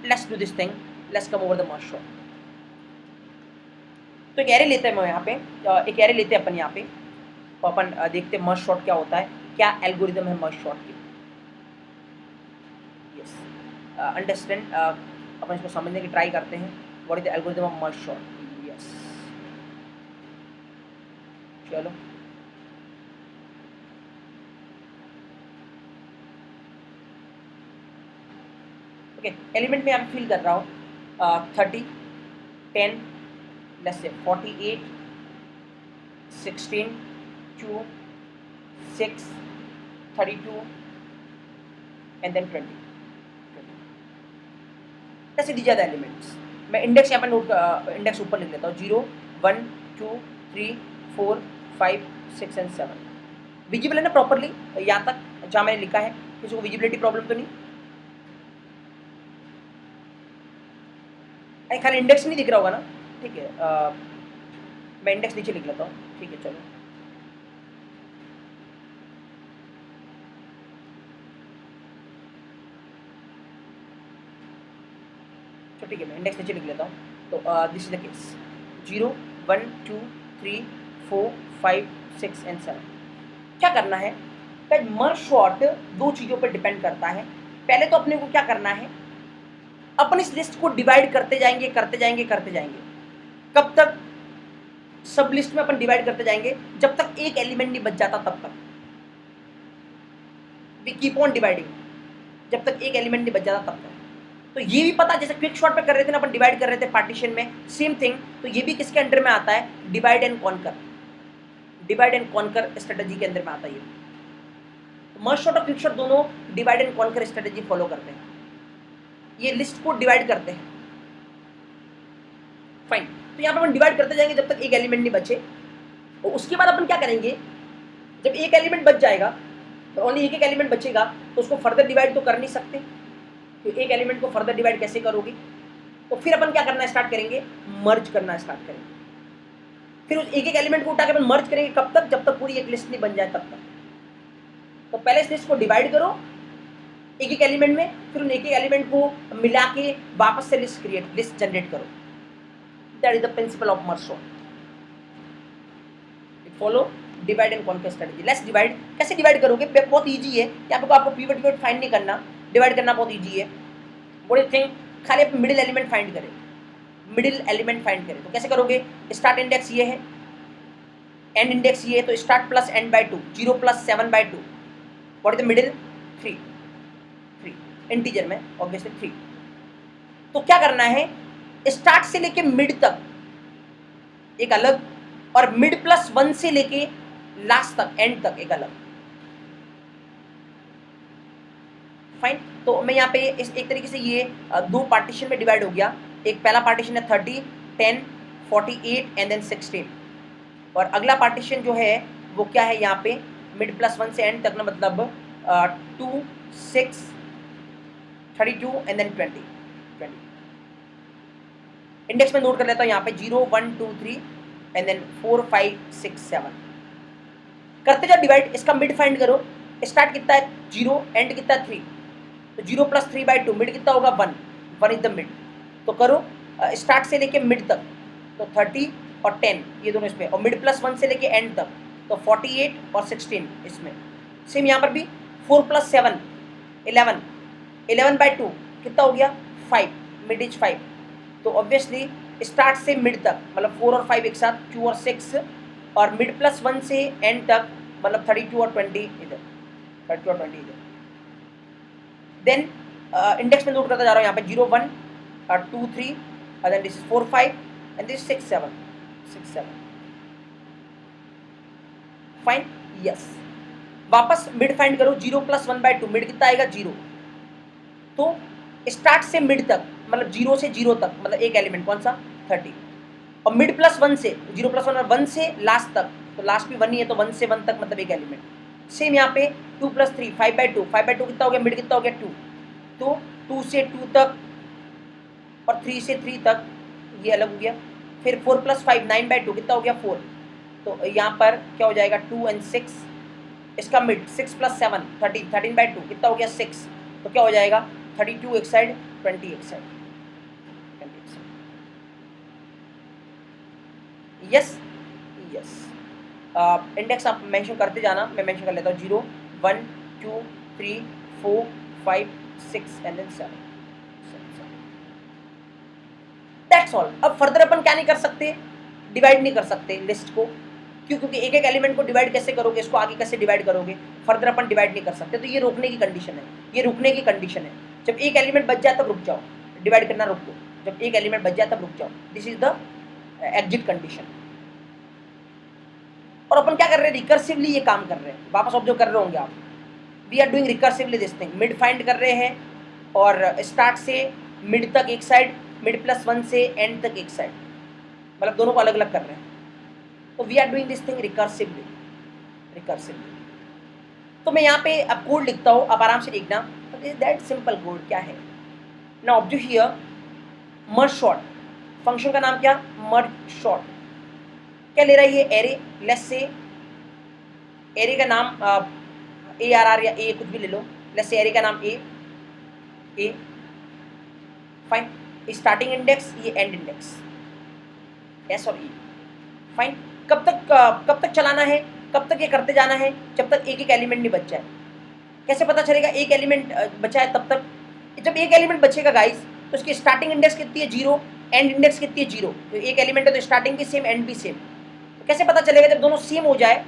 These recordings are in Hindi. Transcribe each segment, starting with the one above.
Let's do this thing, let's come over the merge sort. तो एक एरे लेते हैं मैं यहाँ पे, एक एरे लेते हैं अपन यहाँ पे, तो अपन देखते हैं मर्ज सॉर्ट क्या होता है, क्या एल्गोरिदम है मर्ज सॉर्ट की। यस, अंडरस्टैंड, अपन इसको समझने की ट्राई करते हैं, what is the algorithm of merge sort. Yes, चलो ओके, एलिमेंट में यहाँ पे फिल कर रहा हूँ 30, 10, लेट्स से 48, 16, 2, 6, 32 एंड देन 20। ऐसे दी जाता है एलिमेंट्स। मैं इंडेक्स यहाँ पर नोट, इंडेक्स ऊपर लिख लेता हूँ, 0, 1, 2, 3, 4, 5, 6 एंड 7। विजिबल है ना प्रॉपरली यहाँ तक जहाँ मैंने लिखा है? किसी को विजिबिलिटी प्रॉब्लम तो नहीं? खाली इंडेक्स नहीं दिख रहा होगा ना? ठीक है, मैं इंडेक्स नीचे लिख लेता हूँ, ठीक है चलो। तो ठीक है, मैं इंडेक्स नीचे लिख लेता हूँ। तो this is the case, 0, 1, 2, 3, 4, 5, 6 and 7। क्या करना है? मर्ज सॉर्ट दो चीज़ों पर डिपेंड करता है। पहले तो अपने को क्या करना है, अपन इस लिस्ट को डिवाइड करते जाएंगे करते जाएंगे करते जाएंगे। कब तक? सब लिस्ट में अपन डिवाइड करते जाएंगे जब तक एक एलिमेंट नहीं बच जाता, तब तक वी कीप ऑन डिवाइडिंग, जब तक एक एलिमेंट नहीं बच जाता तब तक। तो ये भी पता, जैसे क्विक शॉर्ट पे कर रहे थे ना अपन, डिवाइड कर रहे थे पार्टीशन में, सेम थिंग। तो ये भी किसके अंडर में आता है? Divide and conquer, divide and conquer strategy के अंदर में आता है ये। तो मर्ज सॉर्ट और क्विक शॉर्ट दोनों divide and conquer strategy follow करते हैं, ये लिस्ट को डिवाइड करते हैं। फाइन, तो यहाँ पे अपन डिवाइड करते जाएंगे जब तक एक एलिमेंट नहीं बचे। और उसके बाद अपन क्या करेंगे, जब एक एलिमेंट बच जाएगा, तो ओनली एक एलिमेंट बचेगा, तो उसको फर्दर डिवाइड तो कर नहीं सकते। तो एक एलिमेंट को फर्दर डिवाइड कैसे करोगे? तो फिर अपन क्या करना स्टार्ट करेंगे? मर्ज करना स्टार्ट करेंगे। फिर उस एक एलिमेंट को उठा के अपन मर्ज करेंगे, कब तक? जब तक पूरी एक लिस्ट नहीं बन जाए तब तक। तो पहले इस लिस्ट को डिवाइड करो एक एलिमेंट में, फिर उन एक एलिमेंट को मिला के वापस से लिस्ट जनरेट करो। That is the principle of merge sort. Follow divide and conquer strategy. Let's divide. कैसे डिवाइड करोगे? बहुत इजी है, यहाँ पे आपको पिवट फाइंड नहीं करना, डिवाइड करना बहुत इजी है। व्हाट यू थिंक, खाली आप मिडिल एलिमेंट फाइंड करें, मिडिल एलिमेंट फाइंड करें। तो कैसे करोगे? स्टार्ट इंडेक्स ये है, एंड इंडेक्स ये है, तो start plus end by 2, 0 plus 7 by 2। What is the middle? 3, integer में ऑब्वियसली 3। तो क्या करना है, स्टार्ट से लेके मिड तक एक अलग, और मिड प्लस 1 से लेके लास्ट तक, एंड तक एक अलग। फाइन, तो मैं यहाँ पे इस एक तरीके से ये दो पार्टीशन में डिवाइड हो गया। एक पहला पार्टीशन है 30, 10, 48 एंड देन 16। और अगला पार्टीशन जो है वो क्या है, यहाँ पे मिड प्लस 1 से एंड तक ना, मतलब 2, 6, 32 एंड देन 20। इंडेक्स में नोट कर लेता हूँ यहाँ पे 0, 1, 2, 3 एंड देन 4, 5, 6, 7। करते जाओ डिवाइड, इसका मिड फाइंड करो। स्टार्ट कितना है? 0, एंड कितना है? 3। तो 0 प्लस 3 बाई 2, मिड कितना होगा? 1, 1 इज द मिड। तो करो स्टार्ट से लेके मिड तक, तो 30 और 10 ये दोनों इसमें, और मिड प्लस 1 से लेके एंड तक, तो 48 और 16 इसमें। सेम यहाँ पर भी 4 प्लस 7 11, 11 बाई 2 कितना हो गया? 5, मिड इज 5। तो ऑब्वियसली स्टार्ट से मिड तक, मतलब 4 और 5 एक साथ, 2 और 6, और मिड प्लस 1 से एंड तक, मतलब 32 और 20 इधर, 32 और 20 इधर। देन इंडेक्स में नोट करता जा रहा हूँ यहाँ पे 0, 1, 2, 3, and then this is 4, 5 and this is 6, 7, 6, 7. Fine, yes. वापस मिड फाइंड करो, 0 प्लस 1 बाई 2, मिड कितना आएगा? 0। तो स्टार्ट से मिड तक, मतलब 0 से 0 तक, मतलब एक एलिमेंट कौन सा? 30। और मिड प्लस 1 से, 0 प्लस 1 1 से लास्ट तक, तो लास्ट भी 1 ही है, तो 1 से 1 तक मतलब एक एलिमेंट। सेम यहाँ पे 2 प्लस 3 5 बाई 2, 5 बाई 2 कितना हो गया? मिड कितना हो गया? 2। तो 2 से 2 तक और 3 से 3 तक ये अलग हो गया। फिर 4 प्लस 5 9 बाई 2 कितना हो गया? 4। तो यहाँ पर क्या हो जाएगा? 2 एंड 6, इसका मिड 6 प्लस 7 13, 13 बाई 2 कितना हो गया? 6। तो क्या हो जाएगा? 32 एक साइड, 20 एक साइड, यस यस। इंडेक्स आप मेंशन करते जाना, मैं मेंशन कर लेता हूँ 0 1 2 3 4 5 6 एंड देन 7। That's all. अब फर्दर अपन क्या नहीं कर सकते, डिवाइड नहीं कर सकते लिस्ट को, क्यों? क्योंकि एक एक एलिमेंट को डिवाइड कैसे करोगे, इसको आगे कैसे डिवाइड करोगे, फर्दर अपन डिवाइड नहीं कर सकते। तो ये रोकने की कंडीशन है, ये रुकने की कंडीशन है। जब एक एलिमेंट बच जाए तब रुक जाओ, डिवाइड करना रुक दो। जब एक एलिमेंट बच जाए तब रुक जाओ, this is the exit condition. और अपन क्या कर रहे हैं, रिकर्सिवली ये काम कर रहे हैं। वापस ऑब्जर्व कर रहे होंगे आप, we are doing recursively this thing. Mid find कर रहे हैं और स्टार्ट से मिड तक एक साइड, मिड +1 से एंड तक एक साइड, मतलब दोनों को अलग अलग कर रहे हैं। तो we are doing this thing recursively, recursively. तो मैं यहाँ पे अब कोड लिखता हूँ, आप आराम से देखना। दैट सिंपल कोड क्या है ना, observe here merge short, function का नाम क्या, मर्ज शॉर्ट। क्या ले रहा है ये, एरे। लेट्स से एरे का नाम ARR या ए कुछ भी ले लो। लेट्स से एरे का नाम ए फाइन। स्टार्टिंग इंडेक्स ये एंड इंडेक्स, एस और ई, फाइन। कब तक चलाना है, कब तक ये करते जाना है, जब तक एक एक एलिमेंट नहीं बच जाए। कैसे पता चलेगा एक एलिमेंट बचा है तब तक, जब एक एलिमेंट बचेगा गाइस तो उसकी स्टार्टिंग इंडेक्स कितनी है 0, एंड इंडेक्स कितनी है 0। तो एक एलिमेंट है तो स्टार्टिंग भी सेम एंड भी सेम। तो कैसे पता चलेगा, जब दोनों सेम हो जाए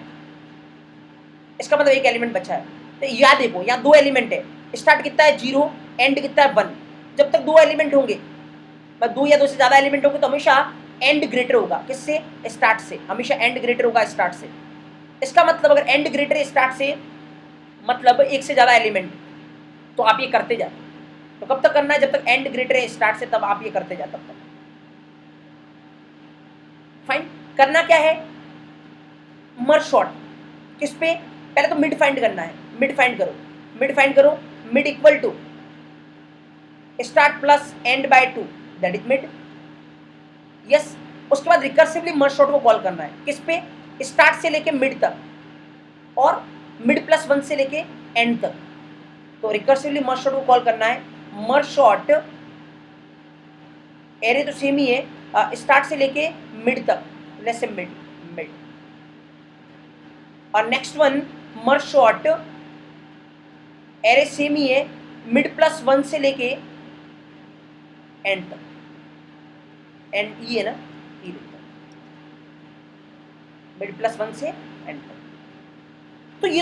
इसका मतलब एक एलिमेंट बचा है। तो याद देखो यहाँ 2 एलिमेंट है, स्टार्ट कितना है 0, एंड कितना है 1। जब तक 2 एलिमेंट होंगे, 2 या 2 से ज़्यादा एलिमेंट होंगे तो हमेशा एंड ग्रेटर होगा किससे, स्टार्ट से। हमेशा एंड ग्रेटर होगा स्टार्ट से। इसका मतलब अगर एंड ग्रेटर स्टार्ट से मतलब एक से ज़्यादा एलिमेंट, तो आप ये करते जाए। तो कब तक करना है, जब तक एंड ग्रेटर है स्टार्ट से, तब आप ये करते जाए तब तक। फाइन। करना क्या है, मर्ज शॉर्ट। किस पे, पहले तो मिड फाइंड करना है। मिड फाइंड करो, मिड फाइंड करो। Mid equal to start plus end by 2, that is mid. Yes. उसके बाद रिकर्सिवली मर्ज शॉर्ट को कॉल करना है किस पे, स्टार्ट से लेके मिड तक और मिड +1 से लेके एंड तक। तो रिकर्सिवली मर्ज शॉर्ट को कॉल करना है। मर्ज शॉर्ट एरे तो सेम ही है, स्टार्ट से लेके मिड तक, लेट्स से मिड मिड। और नेक्स्ट वन मर्ज शॉर्ट एरे सेम ही है, मिड +1 से लेके एंड तक। एंड ई है ना, ई लिखता है, मिड +1 से एंड तक। तो ये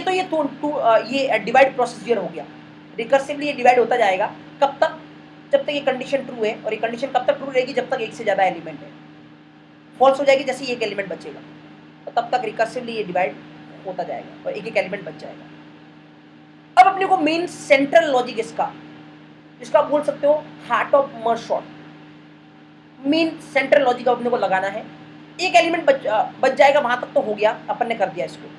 डिवाइड प्रोसीजर हो गया। रिकर्सिवली ये डिवाइड होता जाएगा। कब तक, जब तक ये कंडीशन ट्रू है। और ये कंडीशन कब तक ट्रू रहेगी, जब तक एक से ज़्यादा एलिमेंट है। फॉल्स हो जाएगी जैसे ही एक एलिमेंट बचेगा, तो तब तक रिकर्सिवली ये डिवाइड होता जाएगा और एक एक एलिमेंट बच जाएगा। अब अपने को मेन सेंट्रल लॉजिक इसका, जिसको आप बोल सकते हो heart of merge short, main central logic अपने को लगाना है। एक एलिमेंट बच जाएगा, वहां तक तो हो गया, अपन ने कर दिया इसको।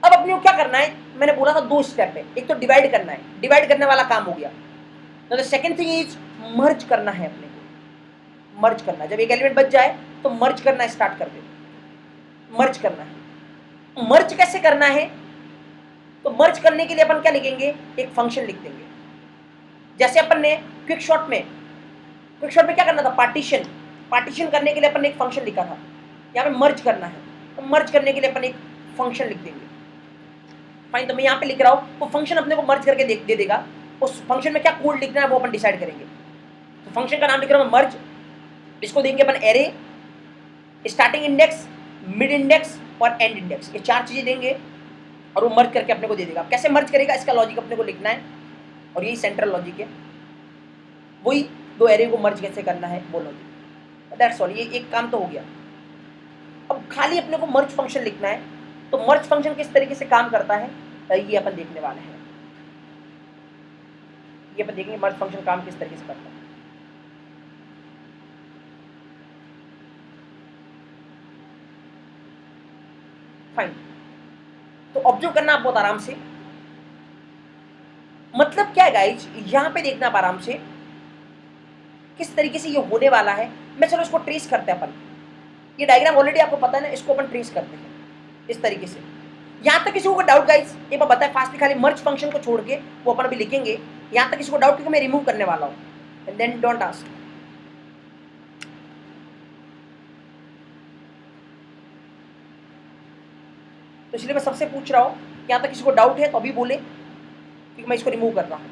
अब अपने को क्या करना है, मैंने बोला था 2 स्टेप है। एक तो डिवाइड करना है, डिवाइड करने वाला काम हो गया। तो द सेकंड थिंग इज मर्ज करना है। अपने को मर्ज करना है, जब एक एलिमेंट बच जाए तो मर्ज करना स्टार्ट कर दे। मर्ज करना है। मर्ज कैसे करना है, तो मर्ज करने के लिए अपन क्या लिखेंगे, एक फंक्शन लिख देंगे। जैसे अपन ने क्विक शॉट में क्या करना था, पार्टीशन। पार्टीशन करने के लिए अपन ने एक फंक्शन लिखा था। यहाँ पे मर्ज करना है, तो मर्ज करने के लिए अपन एक फंक्शन लिख देंगे। फाइन। तो मैं यहाँ पे लिख रहा हूँ, वो फंक्शन अपने को मर्ज करके दे देगा। उस फंक्शन में क्या कोड लिखना है वो अपन डिसाइड करेंगे। तो फंक्शन का नाम लिख रहा हूँ मर्ज। इसको देंगे अपन array, starting index, mid index और एंड इंडेक्स, ये 4 चीजें देंगे और वो मर्ज करके अपने को दे देगा। कैसे मर्ज करेगा, इसका लॉजिक अपने को लिखना है और यही सेंट्रल लॉजिक है। वही 2 एरे को मर्ज कैसे करना है वो लॉजिक, दैट्स ऑल। ये एक काम तो हो गया। अब खाली अपने को मर्ज फंक्शन लिखना है। तो मर्ज फंक्शन किस तरीके से काम करता है ये अपन देखने वाले हैं। ये अपन देखेंगे मर्ज फंक्शन काम किस तरीके से करता है। फाइन। तो ऑब्जर्व करना आप बहुत आराम से। मतलब क्या है गाइज, यहां पे देखना आप आराम से किस तरीके से ये होने वाला है। मैं चलो इसको ट्रेस करते हैं अपन। ये डायग्राम ऑलरेडी आपको पता है ना, इसको अपन ट्रेस करते हैं इस तरीके से। यहां तक किसी को डाउट गाइज, एक बार बताए फास्टली, खाली मर्ज फंक्शन को छोड़ के वो अपन अभी लिखेंगे। यहां तक किसी को डाउट, क्योंकि मैं रिमूव करने वाला हूं। And then don't ask. तो इसलिए मैं सबसे पूछ रहा हूँ, क्या तक किसी को डाउट है तो अभी बोले, क्योंकि मैं इसको रिमूव कर रहा हूँ।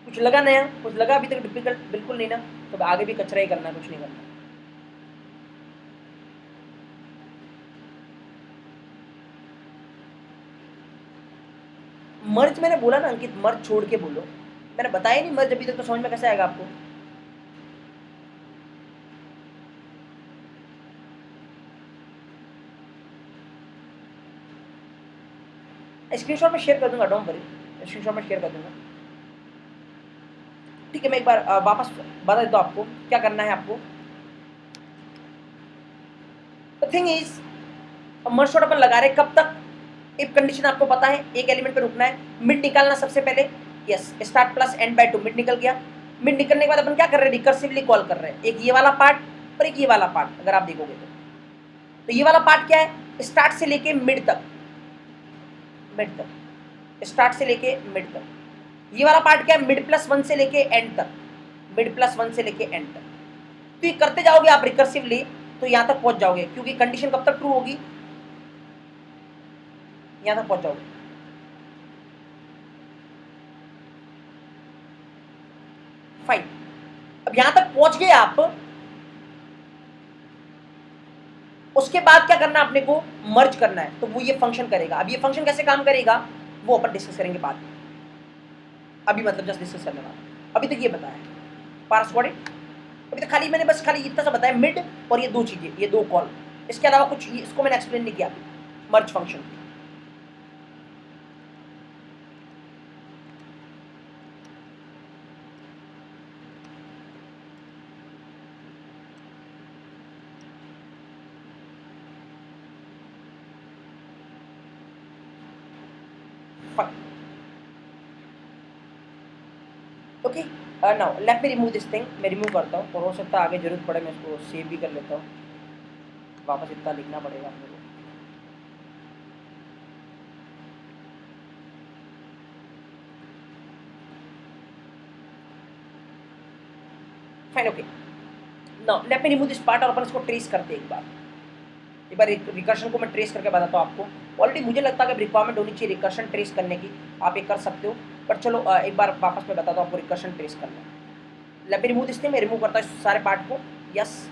कुछ लगा नया, कुछ लगा अभी तक डिफिकल्ट? बिल्कुल नहीं ना, तो आगे भी कचरा ही करना है, कुछ नहीं करना। मर्ज मैंने बोला ना अंकित, मर्ज छोड़ के बोलो, मैंने बताया नहीं मर्ज अभी तक, तो समझ में कैसे आएगा आपको? स्क्रीनशॉट में शेयर कर दूंगा, डोंट वरी, स्क्रीनशॉट में शेयर कर दूंगा। ठीक है, मैं एक बार वापस बता देता हूँ आपको क्या करना है आपको। The thing is, merge sort अपन लगा रहे कब तक? इफ कंडीशन आपको पता है, एक एलिमेंट पे रुकना है, मिड निकालना सबसे पहले। Yes, start plus end by 2, mid निकल गया। मिड निकलने के बाद अपन क्या कर रहे हैं? रिकर्सिवली कॉल कर रहे हैं, एक ये वाला पार्ट और एक ये वाला पार्ट। अगर आप देखोगे तो ये वाला पार्ट क्या है? स्टार्ट से लेके मिड तक, मिड तक, स्टार्ट से लेके मिड तक। ये वाला पार्ट क्या है? मिड प्लस 1 से लेके एंड तक, मिड प्लस 1 से लेके एंड तक। तो ये करते जाओगे आप रिकर्सिवली, तो यहां तक पहुंच जाओगे, क्योंकि कंडीशन कब तक ट्रू होगी? यहां तक पहुंच जाओगे। फाइन, अब यहां तक पहुंच गए आप, उसके बाद क्या करना है अपने को? मर्ज करना है, तो वो ये फंक्शन करेगा। अब ये फंक्शन कैसे काम करेगा वो अपन डिस्कस करेंगे बाद में, अभी मतलब जस्ट डिस्कस करने वाला। अभी तक ये बताया पार्स गॉट इट। अभी तक खाली मैंने बस खाली इतना सा बताया, मिड और ये दो चीजें, ये दो कॉल, इसके अलावा कुछ इसको मैंने एक्सप्लेन नहीं किया merge function. Okay, now let me remove this thing. मैं रिमूव करता हूँ, और हो सकता है आगे जरूरत पड़े मैं इसको सेव भी कर लेता हूँ, वापस इतना लिखना पड़ेगा मेरे को। Fine, okay, now let me remove this part, और अपन इसको ट्रेस करते हैं एक बार रिकर्शन को मैं ट्रेस करके बताता हूँ आपको। ऑलरेडी मुझे लगता है कि रिक्वायरमेंट होनी चाहिए रिकर्शन ट्रेस करने की, आप ये कर सकते हो, पर चलो एक बार वापस मैं बताता हूँ आपको रिकर्शन ट्रेस करना। Late me remove this thing, मैं रिमूव करता हूँ सारे पार्ट को। Yes,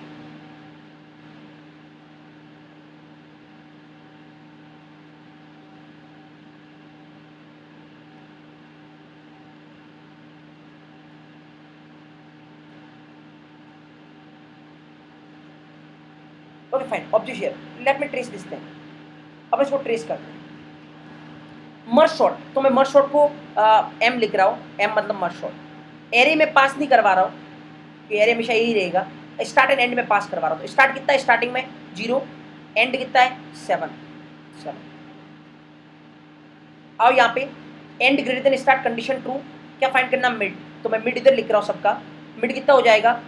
okay fine, object here, let me trace this thing. अब इसको ट्रेस करते हैं। मर्ज शॉट, तो मैं मर्ज शॉट को एम लिख रहा हूँ, एम मतलब मर्ज शॉट। एरे में पास नहीं करवा रहा हूँ, कि एरे हमेशा यही रहेगा, स्टार्ट एंड एंड में पास करवा रहा हूँ। तो स्टार्ट कितना है स्टार्टिंग में? 0, एंड कितना है? 7। आओ यहाँ पे, and greater than start, condition true, क्या फाइंड करना? मिड। तो मैं मिड इधर लिख रहा हूँ सबका। मिड कितना हो जाएगा?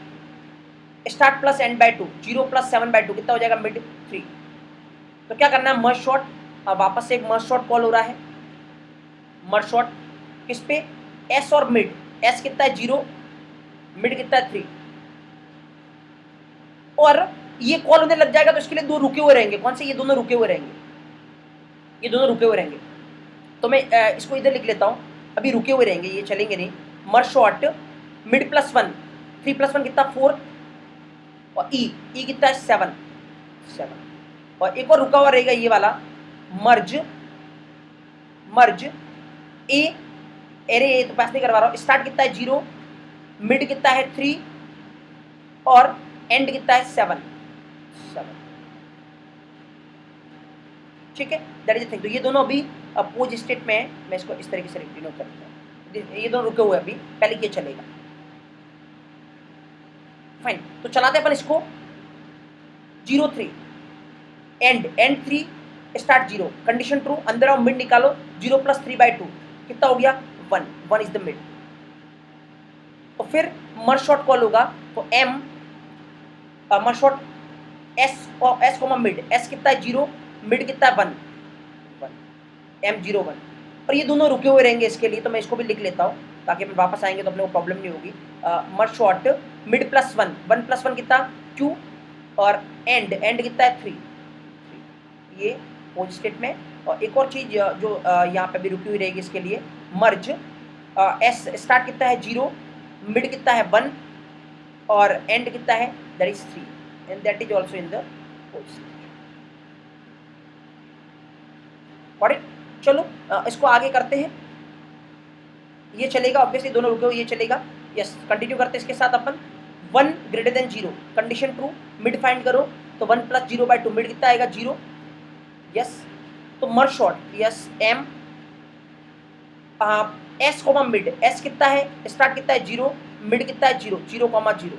Start plus end by 2, 0 plus 7 by 2 कितना हो जाएगा? मिड 3। तो क्या करना है? मर्ज शॉट, अब वापस से एक मर्ज शॉट कॉल हो रहा है। मर्ज शॉट किस पे? एस और मिड। एस कितना है? 0, मिड कितना है? 3। और ये कॉल होने लग जाएगा, तो इसके लिए दो रुके हुए रहेंगे। कौन से? ये दोनों रुके हुए रहेंगे, ये दोनों रुके हुए रहेंगे। तो मैं इसको इधर लिख लेता हूँ, अभी रुके हुए रहेंगे, ये चलेंगे नहीं। मर्ज शॉट मिड प्लस 1, 3 प्लस 1 कितना? 4, और ई कितना है? 7। और एक और रुका हुआ रहेगा ये वाला, मर्ज ए, एरे ए तो पास नहीं करवा रहा हूँ। स्टार्ट कितना है? 0, मिड कितना है? 3, और एंड कितना है? 7। ठीक है, दैट इज द थिंग। तो ये दोनों अभी अपोज स्टेट में है, मैं इसको इस तरीके से डिनोट करता हूँ। ये दोनों रुके हुए अभी, पहले ये चलेगा। फाइन, तो चलाते अपन इसको। 0 3, एंड 3, स्टार्ट 0, कंडीशन ट्रू, अंदर आओ, मिड निकालो। 0 प्लस 3 बाय 2 कितना हो गया? 1 इज द मिड। तो फिर मर्ज शॉट कॉल होगा, तो एम मर्ज शॉट एस, और एस कोमा मिड। एस कितना है? 0, मिड कितना है 1 M01, और ये दोनों रुके हुए रहेंगे इसके लिए, तो मैं इसको भी लिख लेता हूँ ताकि अपन वापस आएंगे तो अपने को प्रॉब्लम नहीं होगी। मर्ज शॉर्ट मिड प्लस 1, 1 प्लस 1 कितना Q, और एंड कितना है 3, ये पोज स्टेट में। और एक और चीज जो यहाँ पे भी रुकी हुई रहेगी इसके लिए, मर्ज S स्टार्ट कितना है 0, मिड कितना है 1, और एंड कितना है that is 3, and that is also in the pose state. चलो इसको आगे करते हैं, ये चलेगा ऑब्वियसली, दोनों रुके हुए ये चलेगा। यस, कंटिन्यू करते हैं इसके साथ अपन। 1 greater than 0 condition true, mid find करो, तो 1 प्लस 0/2 मिड कितना आएगा 0। यस, तो merge sort yes M S comma mid, S कितना है स्टार्ट कितना है 0, मिड कितना है 0, 0,0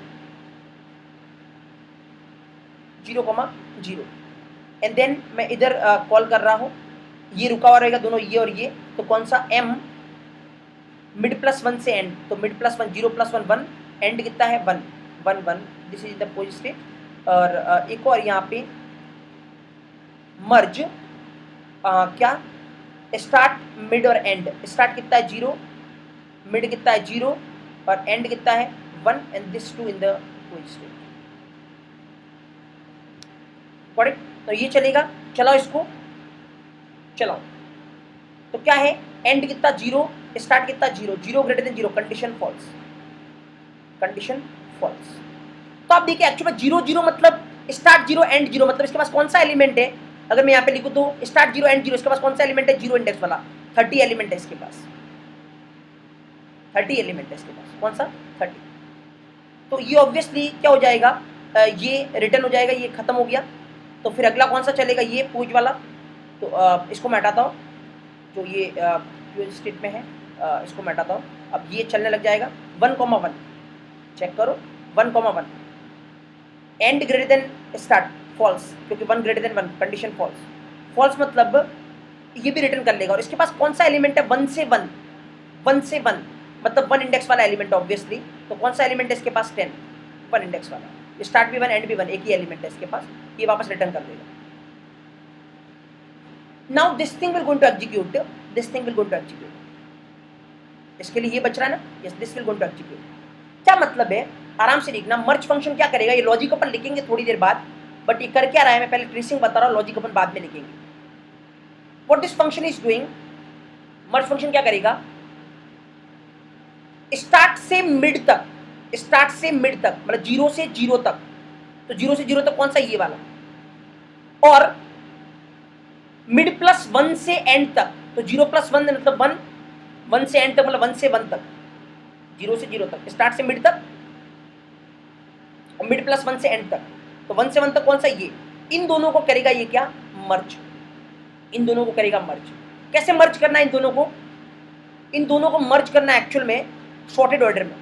0,0, एंड देन मैं इधर कॉल कर रहा हूँ, ये रुका हुआ रहेगा दोनों, ये और ये, तो कौन सा M मिड प्लस 1 से एंड, तो मिड प्लस 1 0 प्लस 1 1, एंड कितना है 1 1 1, this is the pose state. और एक और यहाँ पे मर्ज क्या स्टार्ट मिड और एंड, स्टार्ट कितना है 0, मिड कितना है 0, और एंड कितना है 1, and this 2 in the pose state. Got it? तो ये चलेगा, चलाओ इसको, चलाओ। तो क्या है, एंड कितना 0, स्टार्ट कितना 0, 0 greater than 0, condition false, condition false. तो आप देखिए एक्चुअली 0 0 मतलब स्टार्ट 0 एंड 0, मतलब इसके पास कौन सा एलिमेंट है, अगर मैं यहाँ पे लिखूँ तो स्टार्ट 0 एंड 0, इसके पास कौन सा एलिमेंट है 0 इंडेक्स वाला, 30 एलिमेंट है इसके पास, 30 एलिमेंट है इसके पास, कौन सा 30। तो ये ऑब्वियसली क्या हो जाएगा, ये रिटर्न हो जाएगा, ये खत्म हो गया। तो फिर अगला कौन सा चलेगा, ये पूज वाला, तो इसको मैं हटाता हूँ, जो ये स्टेट में है, इसको मैं हटाता हूँ। अब ये चलने लग जाएगा 1,1, चेक करो 1,1, end greater than start false, क्योंकि 1 greater than 1 condition false, false मतलब ये भी रिटर्न कर लेगा। और इसके पास कौन सा एलिमेंट है 1 से 1, 1 से 1 मतलब 1 इंडेक्स वाला एलिमेंट ऑब्वियसली, तो कौन सा एलिमेंट है इसके पास 10, 1 इंडेक्स वाला, स्टार्ट भी 1 एंड भी 1, एक ही एलिमेंट है इसके पास, ये वापस रिटर्न कर देगा। Now this thing will going to execute, this thing will going to execute, इसके लिए ये बच रहा है ना, yes this will going to execute। क्या मतलब है, आराम से देखना, मर्ज फंक्शन क्या करेगा, ये लॉजिक अपन लिखेंगे थोड़ी देर बाद, बट ये कर क्या रहा है मैं पहले ट्रेसिंग बता रहा हूँ, लॉजिक अपन बाद में लिखेंगे। What this function is doing, merge function क्या करेगा, स्टार्ट से मिड तक, स्टार्ट से मिड तक मतलब 0 से 0 तक, तो 0 से 0 तक कौन सा, ये वाला, और मिड प्लस 1 से एंड तक, तो 0 प्लस 1 मतलब 1, 1 से एंड तक मतलब 1 से 1 तक, 0 से 0 तक, स्टार्ट से मिड तक, और मिड प्लस 1 से एंड तक, तो 1 से 1 तक कौन सा, ये, इन दोनों को करेगा ये क्या, मर्ज, इन दोनों को करेगा मर्ज। कैसे मर्ज करना है इन दोनों को, इन दोनों को मर्ज करना है एक्चुअल में सॉर्टेड ऑर्डर में,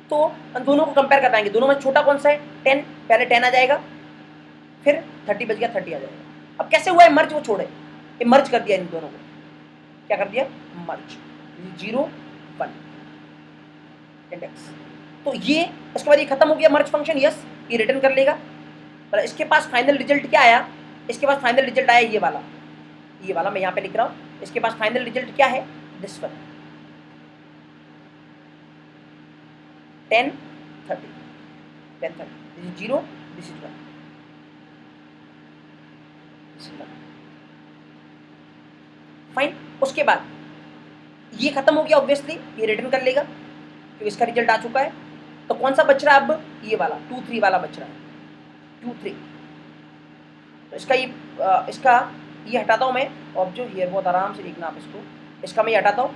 तो दोनों को कंपेयर कर पाएंगे, दोनों में छोटा कौन सा है 10, पहले 10 आ जाएगा, फिर 30 बच गया, 30 आ जाएगा। अब कैसे हुआ है मर्ज, वो छोड़े, ये मर्ज कर दिया इन दोनों को, क्या कर दिया मर्ज, 0 1 इंडेक्स, तो ये इसके बाद ये खत्म हो गया मर्ज फंक्शन, यस ये रिटर्न कर लेगा। मतलब इसके पास फाइनल रिजल्ट क्या आया, इसके पास फाइनल रिजल्ट आया ये वाला, ये वाला मैं यहाँ पे लिख रहा हूँ, इसके पास फाइनल रिजल्ट क्या है, this one, 10 30, 10 30, this is 0, this is 1, fine. उसके बाद ये खत्म हो गया ऑब्वियसली, ये रिटर्न कर लेगा क्योंकि इसका रिजल्ट आ चुका है। तो कौन सा बच रहा है अब, ये वाला 2 3 वाला बच रहा है, 2 3। तो इसका ये हटाता हूँ मैं, ऑब्जेक्ट हियर, बहुत आराम से देखना आप इसको, इसका मैं ये हटाता हूँ।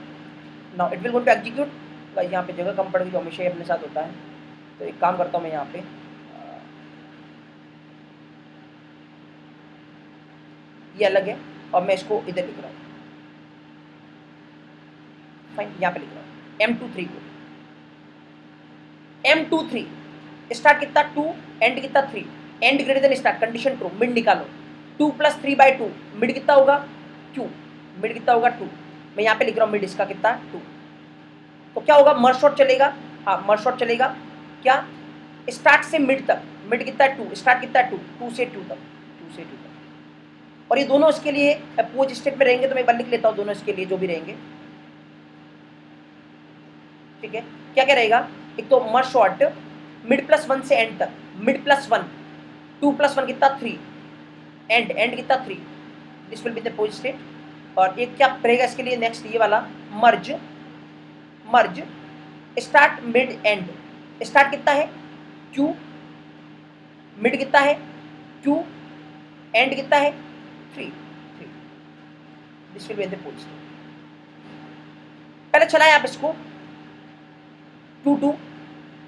Now it will going to execute, यहाँ पे जगह कम पड़ गई तो हमेशा ही अपने साथ होता है, तो एक काम करता हूँ मैं यहाँ पे, ये अलग है और मैं इसको इधर लिख रहा हूँ, फाइन, यहाँ पे लिख रहा हूँ M23 को, M23 स्टार्ट कितना 2, एंड कितना 3, and greater than start, condition true, mid निकालो, 2 + 3/2 मिड कितना होगा Q, मिड कितना होगा 2, मैं यहाँ पे लिख रहा हूँ मिड इसका कितना 2। तो क्या होगा, मर्ज शॉर्ट चलेगा, हाँ मर्ज शॉर्ट चलेगा, क्या स्टार्ट से मिड तक, मिड कितना 2, स्टार्ट कितना 2, 2 से 2 तक, 2 से 2 तक, और ये दोनों इसके लिए पोज स्टेट में रहेंगे, तो मैं एक बार लिख लेता हूँ दोनों इसके लिए जो भी रहेंगे, ठीक है। क्या क्या रहेगा, एक तो मर्ज शॉर्ट मिड प्लस 1 से एंड तक, मिड प्लस 1, 2 प्लस 1 कितना 3, एंड कितना 3, this will be the pose state. और एक क्या रहेगा इसके लिए नेक्स्ट, ये वाला मर्ज स्टार्ट मिड एंड, स्टार्ट कितना है Q, मिड कितना है Q, एंड कितना है 3, this will be the pose state. पहले चलाएं आप इसको 2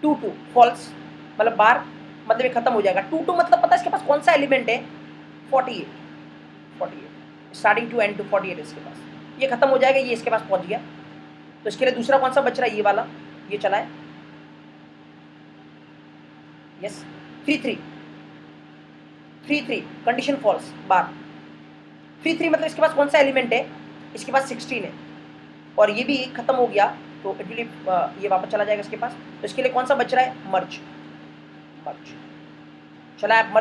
2 फॉल्स, मतलब बार, मतलब ये खत्म हो जाएगा। 2 2 मतलब पता है इसके पास कौन सा एलिमेंट है, 48 स्टार्टिंग टू एंड टू 48 इसके पास, ये खत्म हो जाएगा, ये इसके पास पहुंच गया। तो इसके लिए दूसरा कौन सा बच रहा है, ये वाला, ये चलाए, यस 3 3 कंडीशन फॉल्स बार, 3 मतलब इसके पास कौन सा एलिमेंट है, इसके पास 16 है, और ये भी खत्म हो गया, तो इट विल ये वापस चला जाएगा इसके पास। तो इसके लिए कौन सा बच रहा है, मर्ज चलाए आप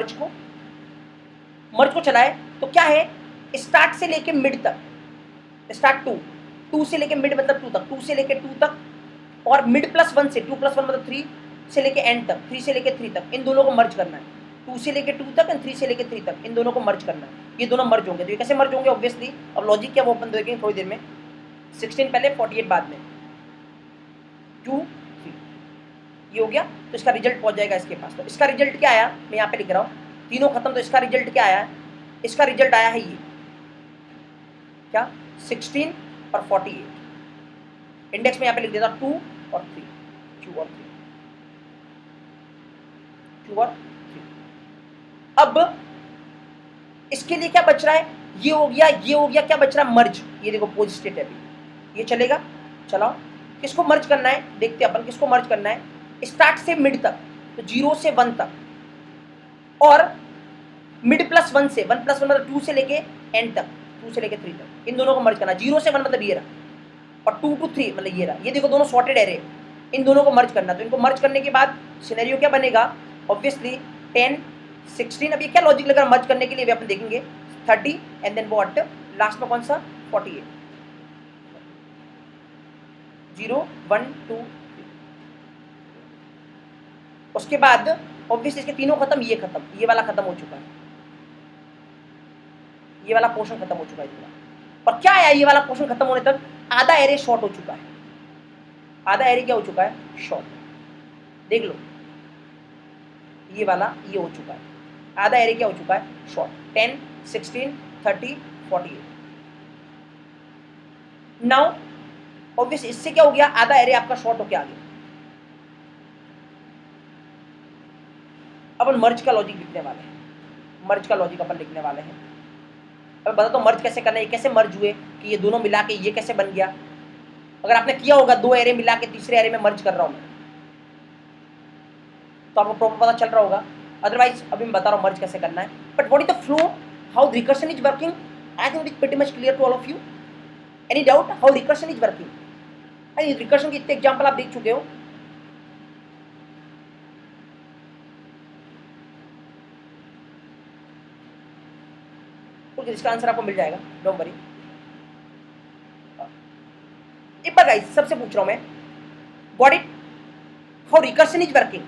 मर्ज को चलाए, तो क्या है, स्टार्ट से लेके मिड तक, स्टार्ट 2 से लेके मिड मतलब 2 तक, 2 से लेके 2 तक, और मिड प्लस 1 से 2 प्लस 1 मतलब 3 से लेके एंड तक, 3 से लेके 3 तक, इन दोनों को मर्ज करना है। 2 से लेके 2 तक एंड 3 से लेके 3 तक, इन दोनों को मर्ज करना है। ये दोनों मर्ज होंगे, तो ये कैसे मर्ज होंगे, ऑब्वियसली अब लॉजिक क्या वो अपन देखेंगे थोड़ी देर में। 16 पहले 48 बाद में, 2 3 ये हो गया, तो इसका रिजल्ट पहुंच जाएगा इसके पास। तो इसका रिजल्ट क्या आया, मैं यहाँ पे लिख रहा हूँ, तीनों खत्म, तो इसका रिजल्ट क्या आया है, इसका रिजल्ट आया है ये क्या, 16 और 48। इंडेक्स में यहाँ पे लिख देता 2 और 3, Q और 3। अब इसके लिए क्या बच रहा है, ये हो गया, क्या बच रहा है, मर्ज। ये देखो पोज स्टेट है अभी, ये चलेगा, चलाओ। किसको मर्ज करना है, देखते हैं अपन किसको मर्ज करना है, स्टार्ट से मिड तक, तो 0 से 1 तक, और मिड प्लस 1 से 1 प्लस 1 मतलब 2 से लेके एंड तक, 2 से लेके 3 तक, इन दोनों को मर्ज करना। 0 से 1 मतलब ये रहा, और 2 to 3 मतलब ये रहा। ये देखो दोनों सॉर्टेड एरे, इन दोनों को मर्ज करना। तो इनको मर्ज करने के बाद सिनेरियो क्या बनेगा, ऑब्वियसली 10 16, अब ये क्या लॉजिक लगा मर्ज करने के लिए, अपन देखेंगे 30 एंड देन व्हाट, लास्ट में कौन सा 48, 0 1 2 3। उसके बाद ऑब्वियसली इसके तीनों खत्म, ये खत्म, ये वाला खत्म हो चुका है, ये वाला पोर्शन खत्म हो चुका है पूरा। और क्या आया, ये वाला पोर्शन खत्म होने तक आधा एरे शॉर्ट हो चुका है, आधा एरे क्या हो चुका है, शॉर्ट। देख लो ये वाला ये हो चुका है, आधा एरे क्या हो चुका है, शॉर्ट। 10 16 30 48। नाउ ऑब्वियसली इससे क्या हो गया, आधा एरे आपका शॉर्ट होके आ गया। अपन मर्ज का लॉजिक लिखने वाले हैं, मर्ज का लॉजिक अपन लिखने वाले हैं। अब बता दो मर्ज कैसे करना है, कैसे मर्ज हुए कि ये दोनों मिला के ये कैसे बन गया। अगर आपने किया होगा 2 एरे मिला के तीसरे एरे में मर्ज कर रहा हूं मैं, तो आपको प्रॉपर पता चल रहा होगा। अदरवाइज अभी मैं बता रहा हूँ मर्ज कैसे करना है। But what is the flow, how recursion is working, I think it is pretty much clear to all of you. Any doubt how recursion is working? अरे रिकर्शन के इतने एग्जाम्पल आप देख चुके हो। इसका आंसर आपको मिल जाएगा, डोंट वरी। एक बार गाइस सबसे पूछ रहा हूं मैं, what it how recursion is working?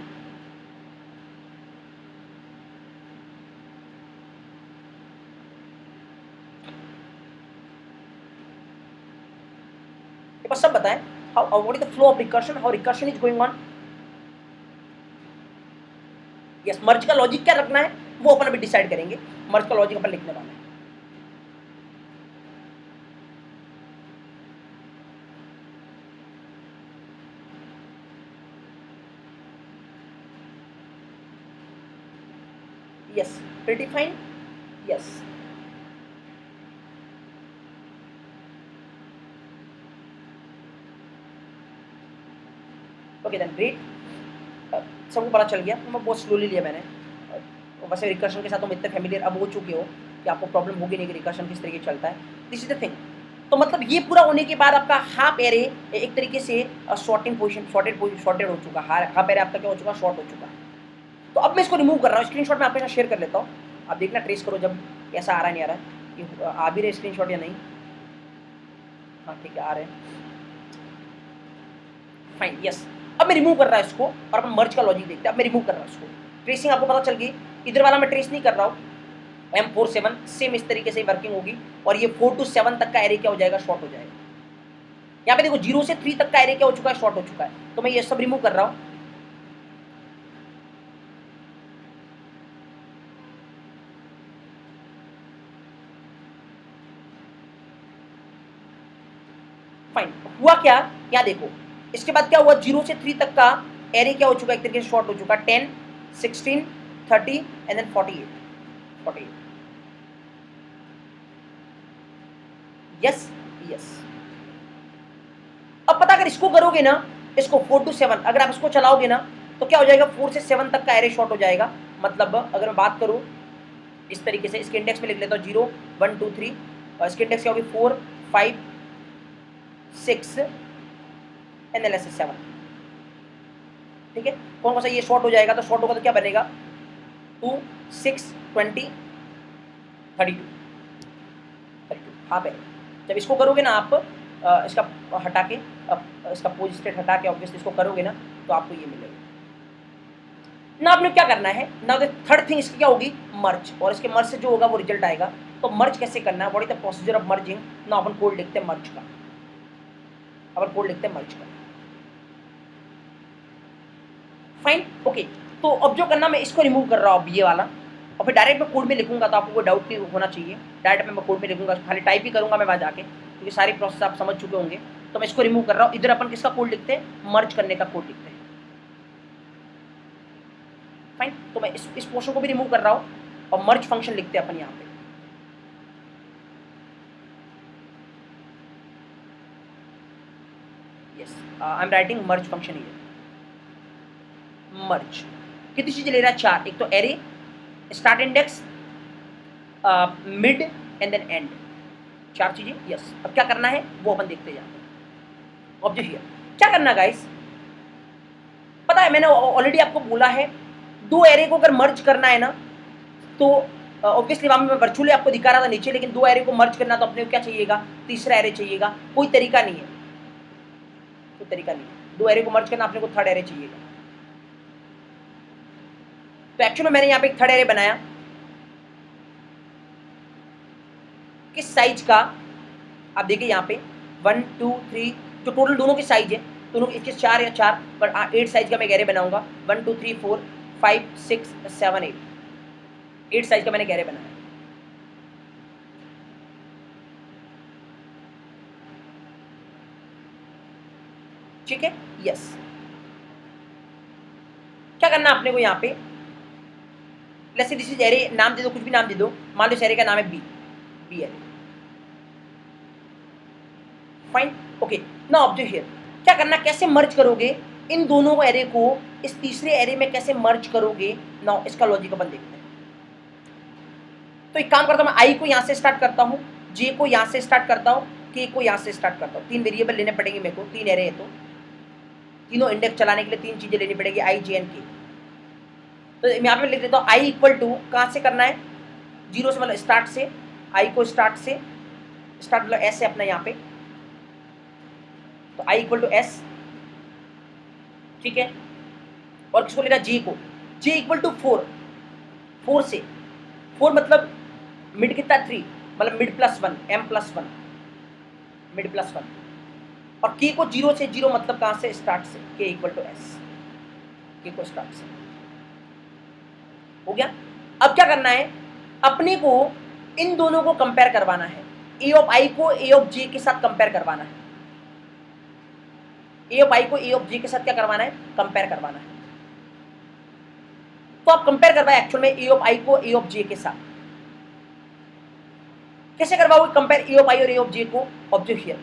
एक बार सब बताएं, how what is the flow of recursion, how recursion is going on. Yes, merge का लॉजिक क्या रखना है वो अपन अभी डिसाइड करेंगे। मर्ज का लॉजिक अपन लिखने वाले हैं। Yes, pretty fine. Yes. Okay then, great. सबको पता चल गया, मैं बहुत स्लोली लिया मैंने। वैसे रिकर्शन के साथ तुम इतने फैमिलियर अब हो चुके हो कि आपको प्रॉब्लम होगी नहीं कि रिकर्शन किस तरीके चलता है। This is the thing. तो मतलब ये पूरा होने के बाद आपका हाफ एरे एक तरीके से शॉर्टेड हो चुका है। हाफ एरे आपका क्या हो चुका, शॉर्ट हो चुका है। तो अब मैं इसको रिमूव कर रहा हूँ, स्क्रीनशॉट में आपके साथ शेयर कर लेता हूँ। आप देखना, ट्रेस करो जब कैसा आ रहा है नहीं आ रहा है। ये आ भी रहे स्क्रीनशॉट या नहीं? हाँ ठीक है, आ रहे हैं। Fine, yes. अब मैं रिमूव कर रहा है इसको और अपन मर्ज का लॉजिक देखते हैं। अब मैं रिमूव कर रहा हूँ इसको, ट्रेसिंग आपको पता चल गई। इधर वाला मैं ट्रेस नहीं कर रहा हूँ, M47 सेम इस तरीके से वर्किंग होगी और ये 4 to 7 तक का एरे क्या हो जाएगा, शॉर्ट हो जाएगा। यहाँ पे देखो 0 से 3 तक का एरे क्या हो चुका है, शॉर्ट हो चुका है। तो मैं ये सब रिमूव कर रहा हूँ। फाइन, हुआ क्या, यहाँ देखो इसके बाद क्या हुआ, 0 से 3 तक का एरे क्या हो चुका है, एक तरीके से शॉर्ट हो चुका है। 10, 16, 30 एंड देन 48। Yes yes. अब पता अगर इसको करोगे ना, इसको 4 to 7 अगर आप इसको चलाओगे ना तो क्या हो जाएगा, 4 से 7 तक का एरे शॉर्ट हो जाएगा। मतलब अगर मैं बात करूँ इस तरीके से, इसके इंडेक्स में लिख लेता हूँ 0, 1, 2, 3 और इसके इंडेक्स क्या होगी 4, 5, 6 एंड देन 7। ठीक है, कौन कौन सा ये शॉर्ट हो जाएगा, तो शॉर्ट होगा तो क्या बनेगा 2, 6, 20, 32 हाफ है। जब इसको करोगे ना आप इसका हटा के, इसका पोज स्टेट हटा के ऑब्वियसली इसको करोगे ना तो आपको ये मिलेगा ना। आपने क्या करना है ना, थर्ड थिंग इसकी क्या होगी, मर्ज। और इसके मर्ज से जो होगा वो रिजल्ट आएगा। तो मर्ज कैसे करना है, what is the procedure of merging ना। अपन कोड लिखते हैं मर्ज का, अपन कोड लिखते हैं मर्ज का। Fine, okay. तो अब जो करना, मैं इसको रिमूव कर रहा हूँ अब ये वाला, और फिर डायरेक्ट मैं कोड में लिखूंगा तो आपको कोई डाउट नहीं होना चाहिए। डायरेक्ट मैं कोड में लिखूंगा, खाली टाइप ही करूंगा मैं वहाँ जाके, क्योंकि सारी प्रोसेस आप समझ चुके होंगे। तो मैं इसको रिमूव कर रहा हूँ। इधर अपन किसका कोड लिखते हैं, मर्ज करने का कोड लिखते हैं। फाइन, तो मैं इस पोर्शन को भी रिमूव कर रहा हूँ और मर्ज फंक्शन लिखते हैं अपन यहाँ पे। Yes, I am writing merge function here. Merge कितनी चीजें ले रहा है, 4। एक तो array, start index, mid end then end, 4 चीजें। यस, अब क्या करना है वो अपन देखते जाते हैं। ऑब्जेक्ट हियर क्या करना गाइस, पता है मैंने ऑलरेडी आपको बोला है, 2 एरे को अगर मर्ज करना है ना तो ऑब्वियसली वहां मैं वर्चुअली आपको दिखा रहा था नीचे, लेकिन 2 एरे को मर्ज करना तो अपने को क्या चाहिएगा, तीसरा एरे चाहिएगा। कोई तरीका नहीं है, कोई तरीका नहीं है 2 एरे को मर्ज करना, अपने को थर्ड एरे चाहिएगा। तो एक्चुअली मैंने यहाँ पे एक थर्ड एरे बनाया, किस साइज का, आप देखिए यहाँ पे 1, 2, 3 जो टोटल दोनों की साइज है, दोनों इसके 4 या 4 पर 8 साइज का मैं एरे बनाऊंगा। 1, 2, 3, 4, 5, 6, 7, 8 साइज का मैंने एरे बनाया। ठीक है, यस। क्या करना आपने को यहाँ पे, let's say this is array, नाम दे दो, कुछ भी नाम दे दो। मान लो इस एरे का नाम है बी एरे। Fine, okay. ना ऑब्जेक्ट हियर क्या करना, कैसे मर्ज करोगे इन दोनों एरे को, इस तीसरे एरे में कैसे मर्ज करोगे ना, इसका लॉजिक अपन देखते हैं। तो एक काम करता हूँ, मैं आई को यहाँ से स्टार्ट करता हूँ, जे को यहाँ से स्टार्ट करता हूँ, के को यहाँ से स्टार्ट करता हूँ। 3 वेरिएबल लेने पड़ेंगे मेरे को, 3 एरे है तो तीनों इंडेक्स चलाने के लिए 3 चीजें लेनी पड़ेगी, आई, जे एंड के। तो यहाँ पे लिख देता हूँ आई इक्वल टू, कहाँ से करना है, 0 से, मतलब स्टार्ट से। आई को स्टार्ट से, स्टार्ट मतलब एस है अपना यहाँ पे, तो आई इक्वल टू एस। ठीक है, और किसको लेना, जे को, जे इक्वल टू 4, 4 से, 4 मतलब मिड कितना 3, मतलब mid plus 1, m plus 1, mid plus 1। और के को 0 से 0 मतलब कहाँ से, स्टार्ट से, के इक्वल टू एस, के को स्टार्ट से। हो गया। अब क्या करना है, अपने को इन दोनों को कंपेयर करवाना है, ए ऑफ आई को ए ऑफ जे के साथ कंपेयर करवाना है। ए ऑफ आई को ए ऑफ जे के साथ क्या करवाना है, कंपेयर करवाना है। तो आप कंपेयर करवाए एक्चुअल में ए ऑफ आई को ए ऑफ जे के साथ। कैसे करवाओगे कंपेयर ए ऑफ आई और ए ऑफ जे को, ऑब्जेक्ट हियर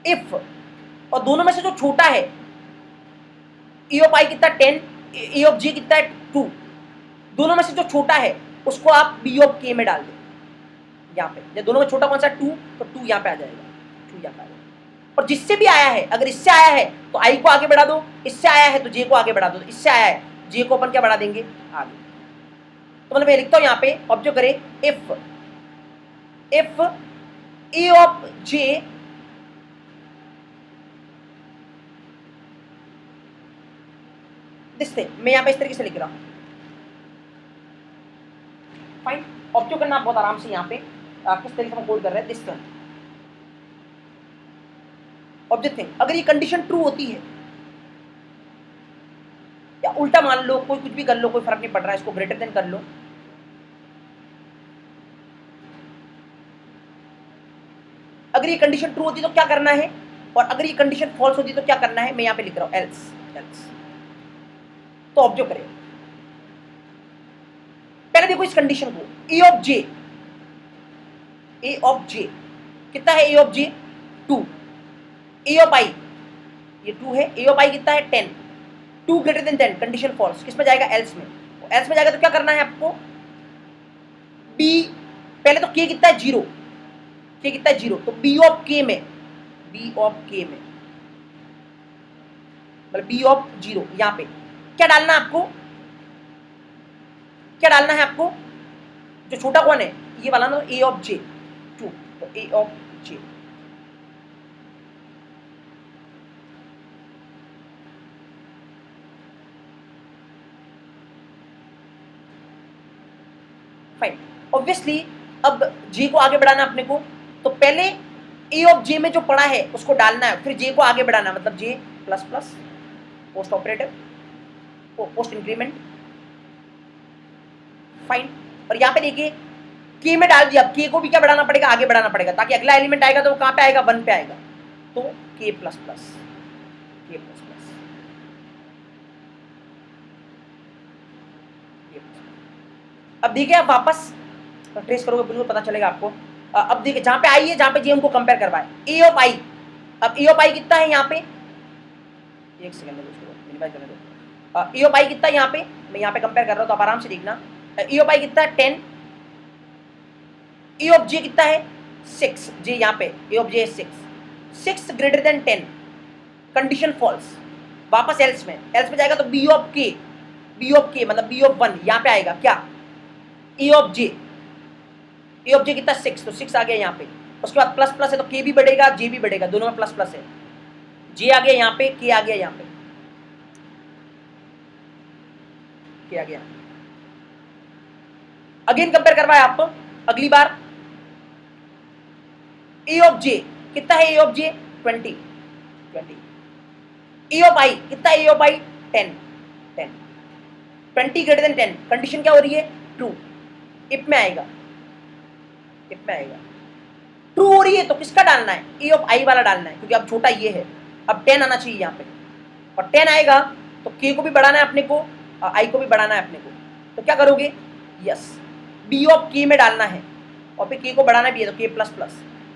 इफ, और दोनों में से जो छोटा है, ए ऑफ आई कितना 10, ए ऑफ जे कितना है 2, दोनों में से जो छोटा है उसको आप बी ऑफ के में डाल दो यहाँ पे। दोनों में छोटा कौन सा 2, तो 2 यहाँ पे आ जाएगा, 2 यहाँ पे आ जाएगा। और जिससे भी आया है, अगर इससे आया है तो आई को आगे बढ़ा दो, इससे आया है तो जे को आगे बढ़ा दो, इससे आया है जे को अपन क्या बढ़ा देंगे, आगे। तो मतलब मैं लिखता हूँ यहाँ पे, ऑब्जर्व करें, if if A of J this thing, मैं यहां पे इस तरीके से लिख रहा हूं, फाइन। ऑब्जर्व करना आप बहुत आराम से यहां पे किस तरीके से हम कोड कर रहे हैं, दिस वन ऑब्जेक्ट थिंग। अगर ये कंडीशन ट्रू होती है या उल्टा मान लो, कोई कुछ भी कर लो, कोई फर्क नहीं पड़ रहा है, इसको ग्रेटर देन कर लो। अगर ये कंडीशन ट्रू होती तो क्या करना है, और अगर ये कंडीशन फॉल्स होती तो क्या करना है, मैं यहां पे लिख रहा हूं एल्स। एल्स तो ऑब्जर्व करें, पहले देखो इस कंडीशन को, ए ऑफ जे, ए ऑफ जे कितना है, A of J 2, A of आई ये 2 है, ए ऑफ आई कितना है 10, 2 ग्रेटर देन 10, कंडीशन फॉल्स, किस में जाएगा, एल्स में। एल्स में जाएगा तो क्या करना है आपको, बी, पहले तो के कितना है 0, के कितना है 0, तो बी ऑफ के में, बी ऑफ के में मतलब बी ऑफ 0, यहां पे क्या डालना है आपको, क्या डालना है आपको, जो छोटा कौन है ये वाला ना, ए ऑफ जे 2, तो A of J fine. Obviously अब जे को आगे बढ़ाना अपने को, तो पहले ए ऑफ जे में जो पड़ा है उसको डालना है, फिर जे को आगे बढ़ाना, मतलब J plus plus post operator, post increment, fine. और यहाँ पे देखिए के में डाल दिया, अब के को भी क्या बढ़ाना पड़ेगा, आगे बढ़ाना पड़ेगा, ताकि अगला एलिमेंट आएगा तो वो कहाँ पे आएगा, 1 पे आएगा, तो के प्लस प्लस, के प्लस प्लस, अब देखिए आप वापस ट्रेस करोगे बिल्कुल पता चलेगा आपको। अब देखिए जहां पे आई है, जहां पे जे उनको कंपेयर करवाए, ए ऑफ आई, अब ए ऑफ आई कितना है यहाँ पे, एक सेकंड में मिनिमाइज करने दो, ए ऑफ आई कितना है यहाँ पे, मैं यहाँ पे कंपेयर कर रहा हूँ तो आप आराम से देखना, ए ऑफ आई कितना है 10, ए ऑफ जे कितना है 6, जे यहाँ पे A of J 6 greater than 10, condition false, वापस एल्स में, एल्स में जाएगा तो B of K, B of K मतलब बी ऑफ 1 यहाँ पे आएगा क्या, ए ऑफ जे, ए ऑफ जे कितना 6, तो 6 आ गया यहाँ पे, उसके बाद प्लस प्लस है तो के भी बढ़ेगा, जे भी बढ़ेगा, दोनों में प्लस प्लस है, जे आ गया यहाँ पे, के आ गया यहाँ पे, के आ गया, अगेन कंपेयर करवाए आपको, अगली बार ए ऑफ जे कितना है, A of J 20, A of I कितना है, A of I 10, 20 greater than 10, condition क्या हो रही है, ट्रू, इफ में आएगा, इफ में आएगा, ट्रू हो रही है तो किसका डालना है, ए ऑफ आई वाला डालना है, क्योंकि अब छोटा ये है, अब 10 आना चाहिए यहाँ पे, और 10 आएगा तो के को भी बढ़ाना है अपने को, आई को भी बढ़ाना है अपने को, तो क्या करोगे, यस बी ऑफ के में डालना है, और फिर के को बढ़ाना भी है तो के प्लस प्लस,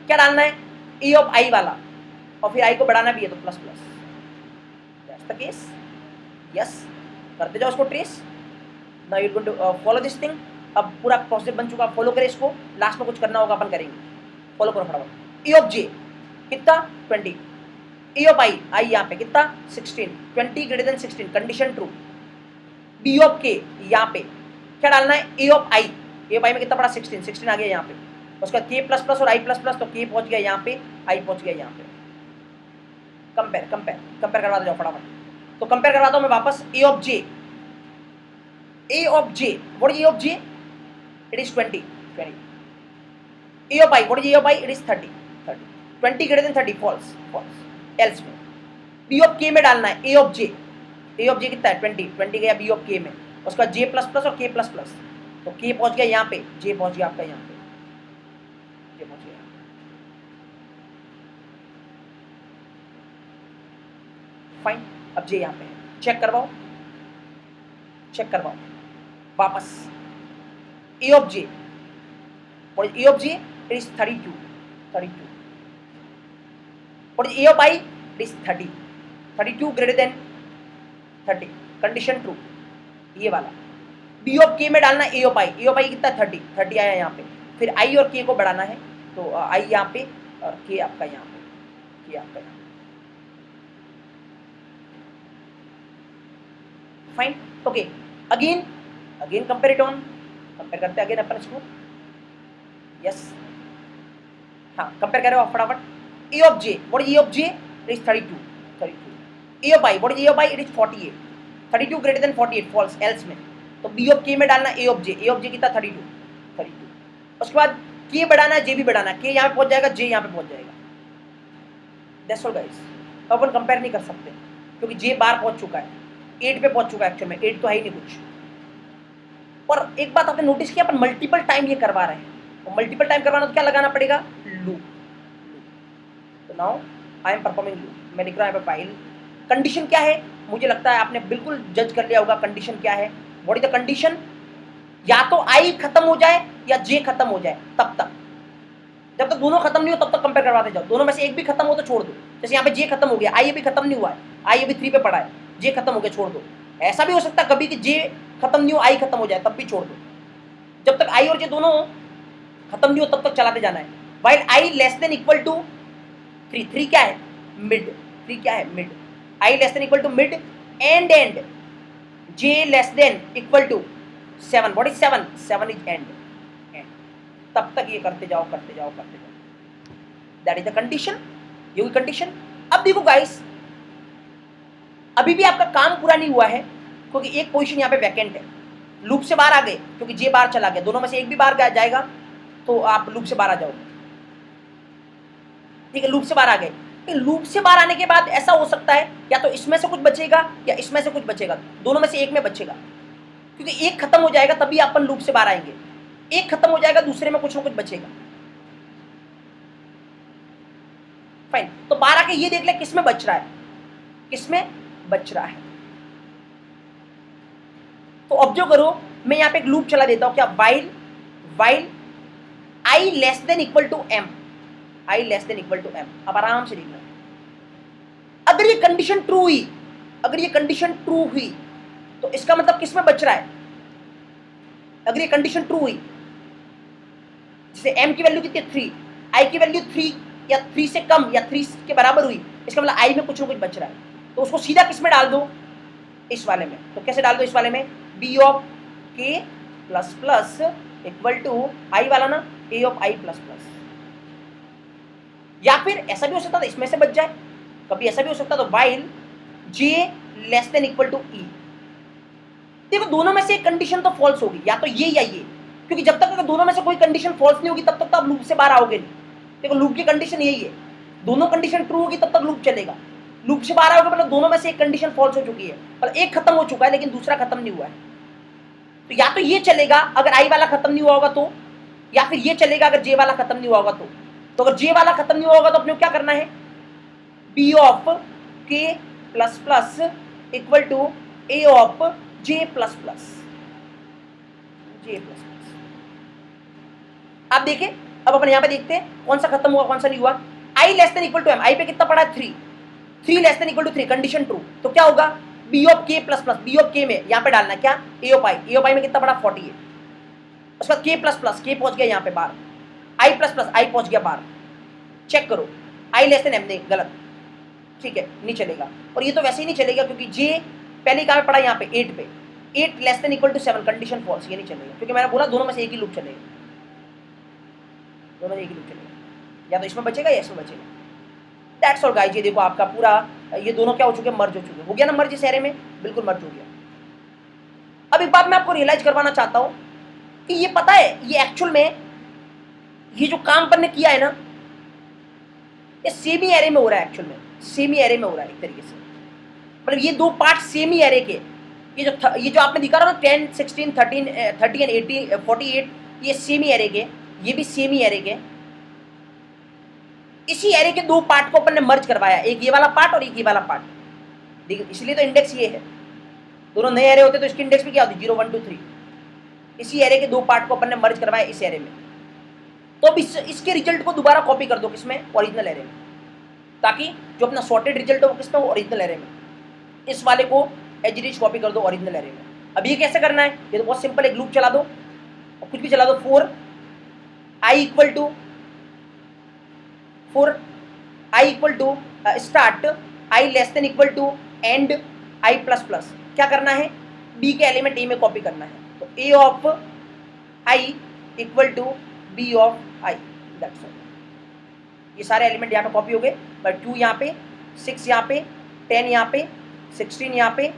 क्या डालना है, ए ऑफ आई वाला, और फिर आई को बढ़ाना भी है तो plus plus, that's the case, yes करते जाओ उसको trace, now you going to follow this thing. अब पूरा प्रोसेस बन चुका, फॉलो करें इसको, लास्ट में कुछ करना होगा अपन करेंगे, फॉलो करो फटाफट। ए ऑफ जे कितना 20, ए ऑफ आई, आई यहाँ पे कितना 16, 20 greater than 16, condition true, B of K यहाँ पे क्या डालना है, A of I, A of आई में कितना पड़ा 16, 16 आ गया यहाँ पे, उसका के प्लस प्लस और आई प्लस प्लस, तो के पहुंच गया यहाँ पे, आई पहुंच गया यहाँ पे, कंपेयर कंपेयर कंपेयर करवा जाओ फटाफट, तो कंपेयर करवाता हूँ मैं वापस, A of J, A of J what is A of J, it is 20, A of I what is A of I, it is 30, 20 greater than 30, false false, else में बी ऑफ के में डालना है, A of J, A of जे कितना है 20 गया बी ऑफ के में, उसका जे प्लस प्लस और के प्लस प्लस, तो के पहुंच गया यहाँ पे, जे पहुंच गया आपका यहाँ पे, जे पहुंच गया, फाइन। अब जे यहाँ पे है, चेक करवाओ, चेक करवाओ वापस, ए ऑफ जे, और A of J it is 32, और A of I it is 30, 32 greater than 30, condition true, ये वाला, बी ऑफ के में डालना ए of I, A of I कितना 30, 30 आया यहाँ पे, फिर आई और के को बढ़ाना है, तो आई यहाँ पे और के आपका यहाँ पे, के आपका यहाँ, fine, okay. Again compare it on, compare करते हैं अगेन अपन इसको, यस हाँ कंपेयर करो आप फटाफट। A of J, what is A of J, it is 32। A of I, what is A of I, it is 48। 32 greater than 48 false else में, तो बी ऑफ के में डालना ए ऑफ जे। ए ऑफ जे कितना 32। उसके बाद के बढ़ाना है, जे भी बढ़ाना, के यहाँ पे पहुंच जाएगा, जे यहाँ पे पहुंच जाएगा। That's all guys. अब अपन कंपेयर नहीं कर सकते क्योंकि जे बार पहुंच चुका है, 8 पे पहुंच चुका है एक्चुअल में, 8 तो है ही नहीं कुछ। और एक बात आपने नोटिस किया, अपन मल्टीपल टाइम ये करवा रहे हैं, और मल्टीपल टाइम करवाना तो क्या लगाना पड़ेगा, लूप। तो now I am performing loop, मैं लिख रहा हूँ फाइल। कंडीशन क्या है, मुझे लगता है आपने बिल्कुल जज कर लिया होगा कंडीशन क्या है। व्हाट इज द कंडीशन, या तो आई खत्म हो जाए या जे खत्म हो जाए, तब तक, जब तक दोनों खत्म नहीं हो तब तक कंपेयर करवाते जाओ। दोनों में से एक भी खत्म हो तो छोड़ दो। जैसे यहाँ पे जे खत्म हो गया, आई अभी खत्म नहीं हुआ है, आई अभी 3 पे पड़ा है, जे खत्म हो गया, छोड़ दो। ऐसा भी हो सकता है कभी कि जे खत्म नहीं हो, आई खत्म हो जाए, तब भी छोड़ दो। जब तक आई और जे दोनों खत्म नहीं हो तब तक चलाते जाना है। While I less than equal to 3, 3 क्या है, मिड, 3 क्या है, mid. I less than equal to mid and J less than equal to 7, what is 7, 7 is end. तब तक ये करते जाओ करते जाओ करते जाओ, दैट इज द कंडीशन, ये हुई कंडीशन। अब देखो गाइस, अभी भी आपका काम पूरा नहीं हुआ है क्योंकि एक पोजीशन यहाँ पे वैकेंट है। लूप से बाहर आ गए क्योंकि जे बाहर चला गया, दोनों में से एक भी बाहर जाएगा तो आप लूप से बाहर आ जाओगे, ठीक है। लूप से बाहर आ गए, लूप से बाहर आने के बाद ऐसा हो सकता है या तो इसमें से कुछ बचेगा या इसमें से कुछ बचेगा, दोनों में से एक में बचेगा, क्योंकि एक खत्म हो जाएगा तभी अपन लूप से बाहर आएंगे। एक खत्म हो जाएगा, दूसरे में कुछ ना कुछ बचेगा। फाइन, तो बाहर आके ये देख ले किसमें बच रहा है, किसमें बच रहा है। तो ऑब्जर्व करो, मैं यहां पे एक लूप चला देता हूं, क्या, while while I less than equal to M, I less than equal to M. अब आराम से लिखना, अगर ये कंडीशन ट्रू हुई, अगर ये कंडीशन ट्रू हुई तो इसका मतलब किसमें बच रहा है। अगर ये कंडीशन ट्रू हुई, जैसे m की वैल्यू कितनी, 3, i की वैल्यू 3 या 3 से कम या 3 के बराबर हुई, इसका मतलब i में कुछ ना कुछ बच रहा है, तो उसको सीधा किस में डाल दो, इस वाले में। तो कैसे डाल दो इस वाले में, b of k plus plus equal to i वाला ना, a of i plus plus. या फिर ऐसा भी हो सकता था इसमें से बच जाए, कभी ऐसा भी हो सकता, तो while j less than equal to e। देखो दोनों में से एक कंडीशन तो फॉल्स होगी, या तो ये या ये, क्योंकि जब तक अगर दोनों में से कोई कंडीशन फॉल्स नहीं होगी तब तक तो आप लूप से बाहर आओगे नहीं। देखो लूप की कंडीशन यही है, दोनों कंडीशन ट्रू होगी तब तक लूप चलेगा। लूप से बाहर आओगे मतलब दोनों में से एक कंडीशन फॉल्स हो चुकी है, पर एक खत्म हो चुका है लेकिन दूसरा खत्म नहीं हुआ है। तो या तो ये चलेगा अगर आई वाला खत्म नहीं हुआ होगा तो, या फिर ये चलेगा अगर जे वाला खत्म नहीं हुआ होगा तो अगर जे वाला खत्म नहीं हुआ होगा तो अपने को क्या करना है, B of K plus plus equal to A of J plus plus, J plus. आप देखें, अब अपन यहां पे देखते हैं कौन सा खत्म हुआ कौन सा नहीं हुआ। I less than equal to M, I पे कितना पड़ा है 3, 3 less than equal to 3, condition true, तो क्या होगा, B of K plus plus, B of K में यहां पे डालना क्या, ए ऑफ आई, ए ऑफ आई में कितना पड़ा 48, उसके बाद के प्लस प्लस, के पहुंच गया यहां पे बाहर, आई प्लस प्लस, आई पहुंच गया बाहर। चेक करो, आई लेस देन एम, नहीं गलत, ठीक है नहीं चलेगा। और ये तो वैसे ही नहीं चलेगा क्योंकि जे पहले कहां पे पड़ा, यहाँ पे 8 पे, 8 less than equal to 7, condition false, ये नहीं चलेगा क्योंकि मैंने बोला दोनों में से एक ही लूप चलेगा, दोनों में एक ही लूप चलेगा, या तो इसमें बचेगा या इसमें बचेगा। That's all guys. ये देखो आपका पूरा, ये दोनों क्या हो चुके हैं, मर्ज हो चुके, हो गया ना मर्ज इस एरे में, बिल्कुल मर्ज हो गया। अब एक बात मैं आपको रियलाइज करवाना चाहता हूं कि ये पता है, ये एक्चुअल में ये जो काम अपन ने किया है ना, ये सेम ही एरे में हो रहा है, एक्चुअल में सेम ही एरे में हो रहा है एक तरीके से, मतलब ये दो पार्ट सेम ही एरे के, ये जो आपने दिखा रहा ना 10, 16, 13, 30 एंड 80, 48, ये सेम ही एरे के, ये भी सेम ही एरे के। इसी एरे के दो पार्ट को अपन ने मर्ज करवाया, एक ये वाला पार्ट और एक ये वाला पार्ट, देखिए इसलिए तो इंडेक्स ये है। दोनों नए एरे होते तो इसकी इंडेक्स भी क्या होती, 0, 1, 2, 3। इसी एरे के दो पार्ट को अपन ने मर्ज करवाया इस एरे में, तो अब इसके रिजल्ट को दोबारा कॉपी कर दो किसमें, ओरिजिनल एरे में, ताकि जो अपना सॉर्टेड रिजल्ट हो किसमें, ओरिजिनल एरे में। इस वाले को एज इट इज कॉपी कर दो ओरिजिनल एरे में। अब ये कैसे करना है, ये तो बहुत सिंपल, एक लूप चला दो और कुछ भी चला दो, 4 I equal to start I less than equal to end I plus plus. क्या करना है, बी के एलिमेंट ए में कॉपी करना है, तो A of I equal to B of I, that's all. ये सारे एलिमेंट यहाँ पे कॉपी हो गए, बट 2 यहाँ पे, 6 यहाँ पे, 10 यहाँ पे, 16 यहाँ पे,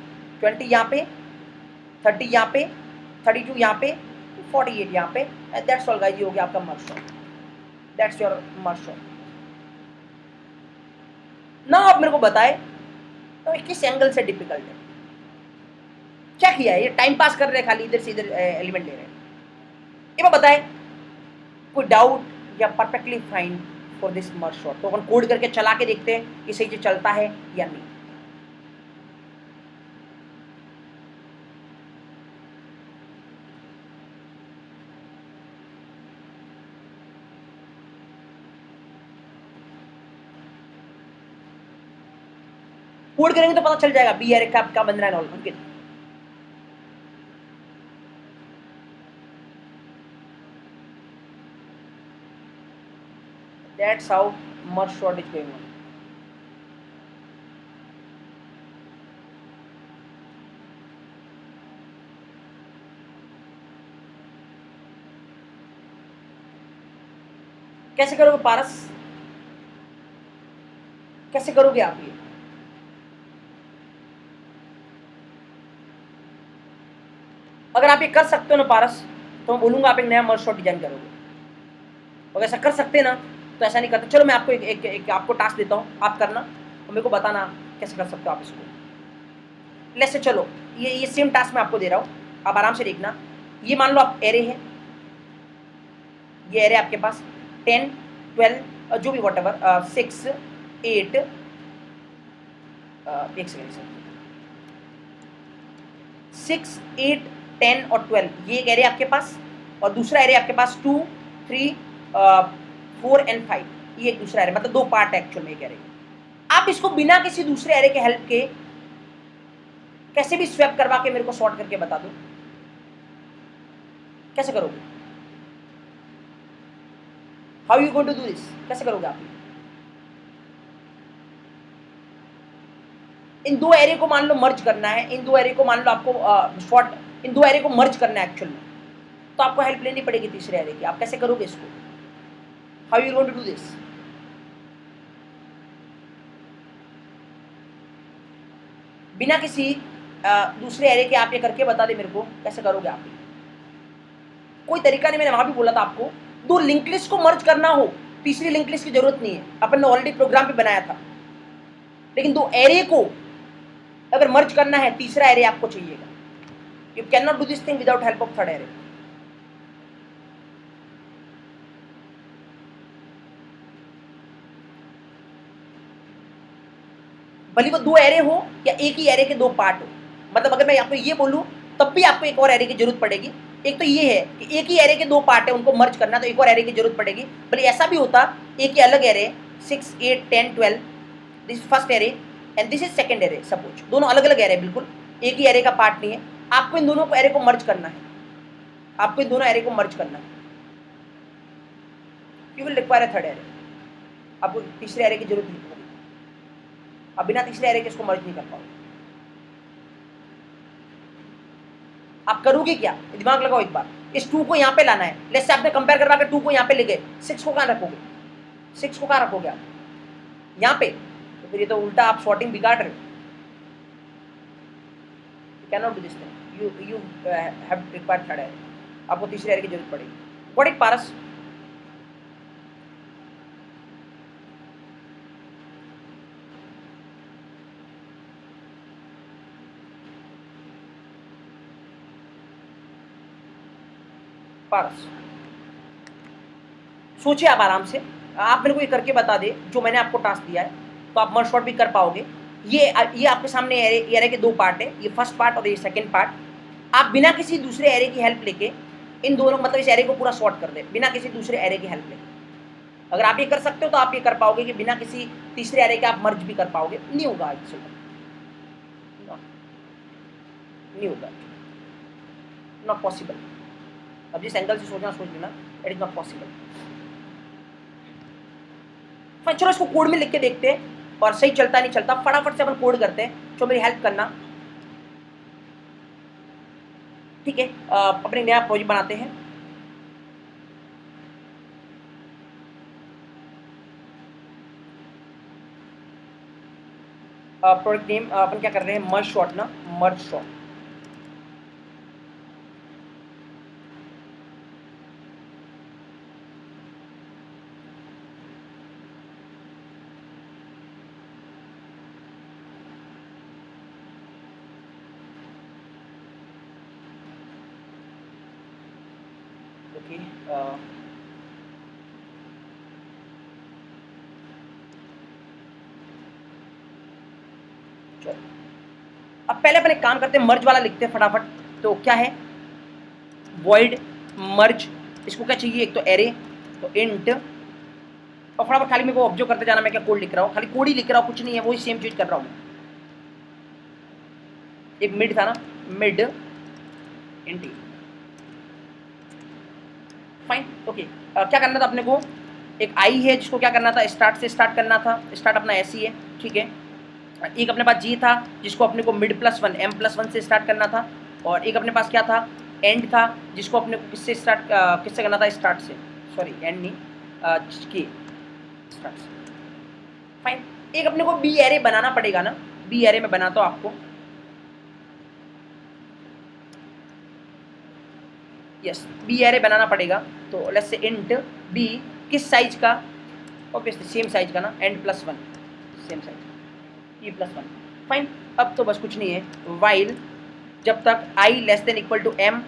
20 यहाँ पे, 30 यहाँ पे, 32 यहाँ पे, 48 यहाँ पे, एंड दैट्स ऑल गाइस। ये हो गया आपका merge sort, that's your merge sort. ना आप मेरे को बताए तो किस एंगल से डिफिकल्ट है, क्या किया है, ये टाइम पास कर रहे हैं खाली, इधर से इधर एलिमेंट ले रहे हैं। ये मैं बताए कोई डाउट या perfectly fine for this merge sort. तो अपन कोड करके चला के देखते हैं कि सही से चलता है या नहीं। कोड करेंगे तो पता चल जाएगा बी एरे का बन रहा है नॉर्मल के। That's how merge sort is going on. कैसे करोगे पारस, कैसे करोगे आप ये? अगर आप ये कर सकते हो ना पारस, तो मैं बोलूंगा आप एक नया मर्ज सॉर्ट डिजाइन करोगे। अगर ऐसा कर सकते ना तो ऐसा नहीं करते। चलो मैं आपको एक आपको टास्क देता हूँ, आप करना और मेरे को बताना कैसे कर सकते हो आप इसको। लेट्स से चलो ये सेम टास्क मैं आपको दे रहा हूँ, आप आराम से देखना। ये मान लो आप एरे है, ये एरे आपके पास 10, 12 जो भी वॉट एवर 6, 8 एक सेकेंड सर 6, 8, 10 और 12 ये एक एरे आपके पास, और दूसरा एरे आपके पास 2, 3, 4 एंड 5 ये एक दूसरा एरे, मतलब दो पार्ट है एक्चुअल में एक एरे। आप इसको बिना किसी दूसरे एरे के हेल्प के कैसे भी स्वैप करवा के मेरे को सॉर्ट करके बता दो, कैसे करोगे? How you going to do this, कैसे करोगे आप? इन दो एरे को मान लो मर्ज करना है, इन दो एरे को मान लो आपको सॉर्ट इन दो एरे को मर्ज करना है एक्चुअल में, तो आपको हेल्प लेनी पड़ेगी तीसरे एरे की। आप कैसे करोगे इसको? How you going to do this? बिना किसी दूसरे एरे के आप ये करके बता दे मेरे को, कैसे करोगे आप? कोई तरीका नहीं, मैंने वहां भी बोला था आपको, दो लिंक लिस्ट को मर्ज करना हो तीसरी लिंक लिस्ट की जरूरत नहीं है, अपन ने ऑलरेडी प्रोग्राम पे बनाया था। लेकिन दो एरे को अगर मर्ज करना है तीसरा एरे आपको चाहिएगा। You can not do this thing without help of third array. भले वो दो एरे हो या एक ही एरे के दो पार्ट हो, मतलब अगर मैं आपको ये बोलूं तब भी आपको एक और एरे की जरूरत पड़ेगी। एक तो ये है कि एक ही एरे के दो पार्ट है, उनको मर्ज करना, तो एक और एरे की जरूरत पड़ेगी। भले ऐसा भी होता एक ही अलग array 6, 8, 10, 12 this is first array and this is second array, suppose दोनों अलग अलग एरे, बिल्कुल एक ही एरे का पार्ट नहीं है। आपको इन दोनों को एरे को मर्ज करना है, आपको इन दोनों एरे को मर्ज करना है। You will require a third array, आपको तीसरे एरे की जरूरत नहीं पड़ेगी। अब बिना तीसरे एरे के इसको मर्ज नहीं कर पाओगे। आप करोगे क्या, दिमाग लगाओ एक बार। इस 2 को यहाँ पे लाना है, लेट्स से आपने कंपेयर करवा के 2 को यहाँ पे ले गए, 6 को कहाँ रखोगे? 6 को कहाँ रखोगे आप? यहाँ पे। तो फिर ये तो उल्टा आप सॉर्टिंग बिगाड़ रहे हो। Can not do this thing, you have required third array, आपको तीसरे एरे की जरूरत पड़ेगी। व्हाट इट पारस? पारस सोचिए आप आराम से, आप मेरे को ये करके बता दे जो मैंने आपको टास्क दिया है, तो आप मर्ज सॉर्ट भी कर पाओगे। ये आपके सामने एरे के दो पार्ट है, ये फर्स्ट पार्ट और ये सेकंड पार्ट। आप बिना किसी दूसरे एरे की हेल्प लेके इन दोनों, मतलब इस एरे को पूरा सॉर्ट कर दे बिना किसी दूसरे एरे की हेल्प लेके। अगर आप ये कर सकते हो तो आप ये कर पाओगे कि बिना किसी तीसरे एरे के आप मर्ज भी कर पाओगे। नहीं होगा, नहीं होगा, नॉट पॉसिबल। अब जिस एंगल से सोचना सोच लेना, इट इज नॉट पॉसिबल। चलो इसको कोड में लिख के देखते हैं, और सही चलता नहीं चलता फटाफट से अपन कोड करते हैं। तो मेरी हेल्प करना, ठीक है? अपने नया प्रोजेक्ट बनाते हैं। प्रोडक्ट नेम अपन क्या कर रहे हैं, मर्ज शॉर्ट ना, मर्ज शॉर्ट। ओके चलो अब पहले अपन एक काम करते हैं, मर्ज वाला लिखते हैं फटाफट। तो क्या है, वॉइड मर्ज, इसको क्या चाहिए, एक तो एरे, तो इंट, और फटाफट खाली मेरे को ऑब्जर्व करते जाना मैं क्या कोड लिख रहा हूँ, खाली कोड ही लिख रहा हूँ, कुछ नहीं है, वही सेम चीज कर रहा हूँ मैं। एक मिड था ना, मिड इंट, फाइन ओके। क्या करना था अपने को, एक आई है जिसको क्या करना था, स्टार्ट से स्टार्ट करना था, स्टार्ट अपना ऐसी है, ठीक है। एक अपने पास जी था जिसको अपने को mid plus one, M plus one से स्टार्ट करना था, और एक अपने पास क्या था, एंड था, जिसको अपने को किससे स्टार्ट, किससे करना था, स्टार्ट से, सॉरी एंड नहीं, के स्टार्ट से, फाइन। एक अपने को बी एरे बनाना पड़ेगा ना, बी एरे में बनाता हूँ आपको, यस बी एरे बनाना पड़ेगा। तो लेट्स से इंट बी किस साइज का, ऑब्वियसली सेम साइज का ना, end plus one, same size, E plus one, fine. अब तो बस कुछ नहीं है, वाइल जब तक I less than equal to M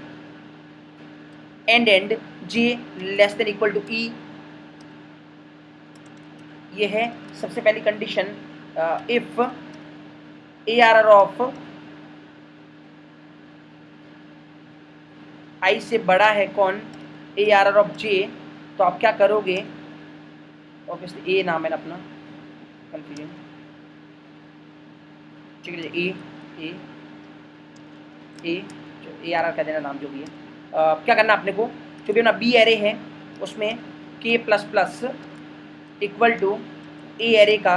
and J less than equal to E, ये है सबसे पहली condition. If A R R of I से बड़ा है कौन, A R R of J, तो आप क्या करोगे, ऑब्वियसली ए नाम है ना अपना, कंफ्यूजन, ठीक है, ए ए ए ए आर आर का देना नाम जो भी है। क्या करना अपने को, जो भी अपना बी एरे है उसमें K plus plus equal to A array का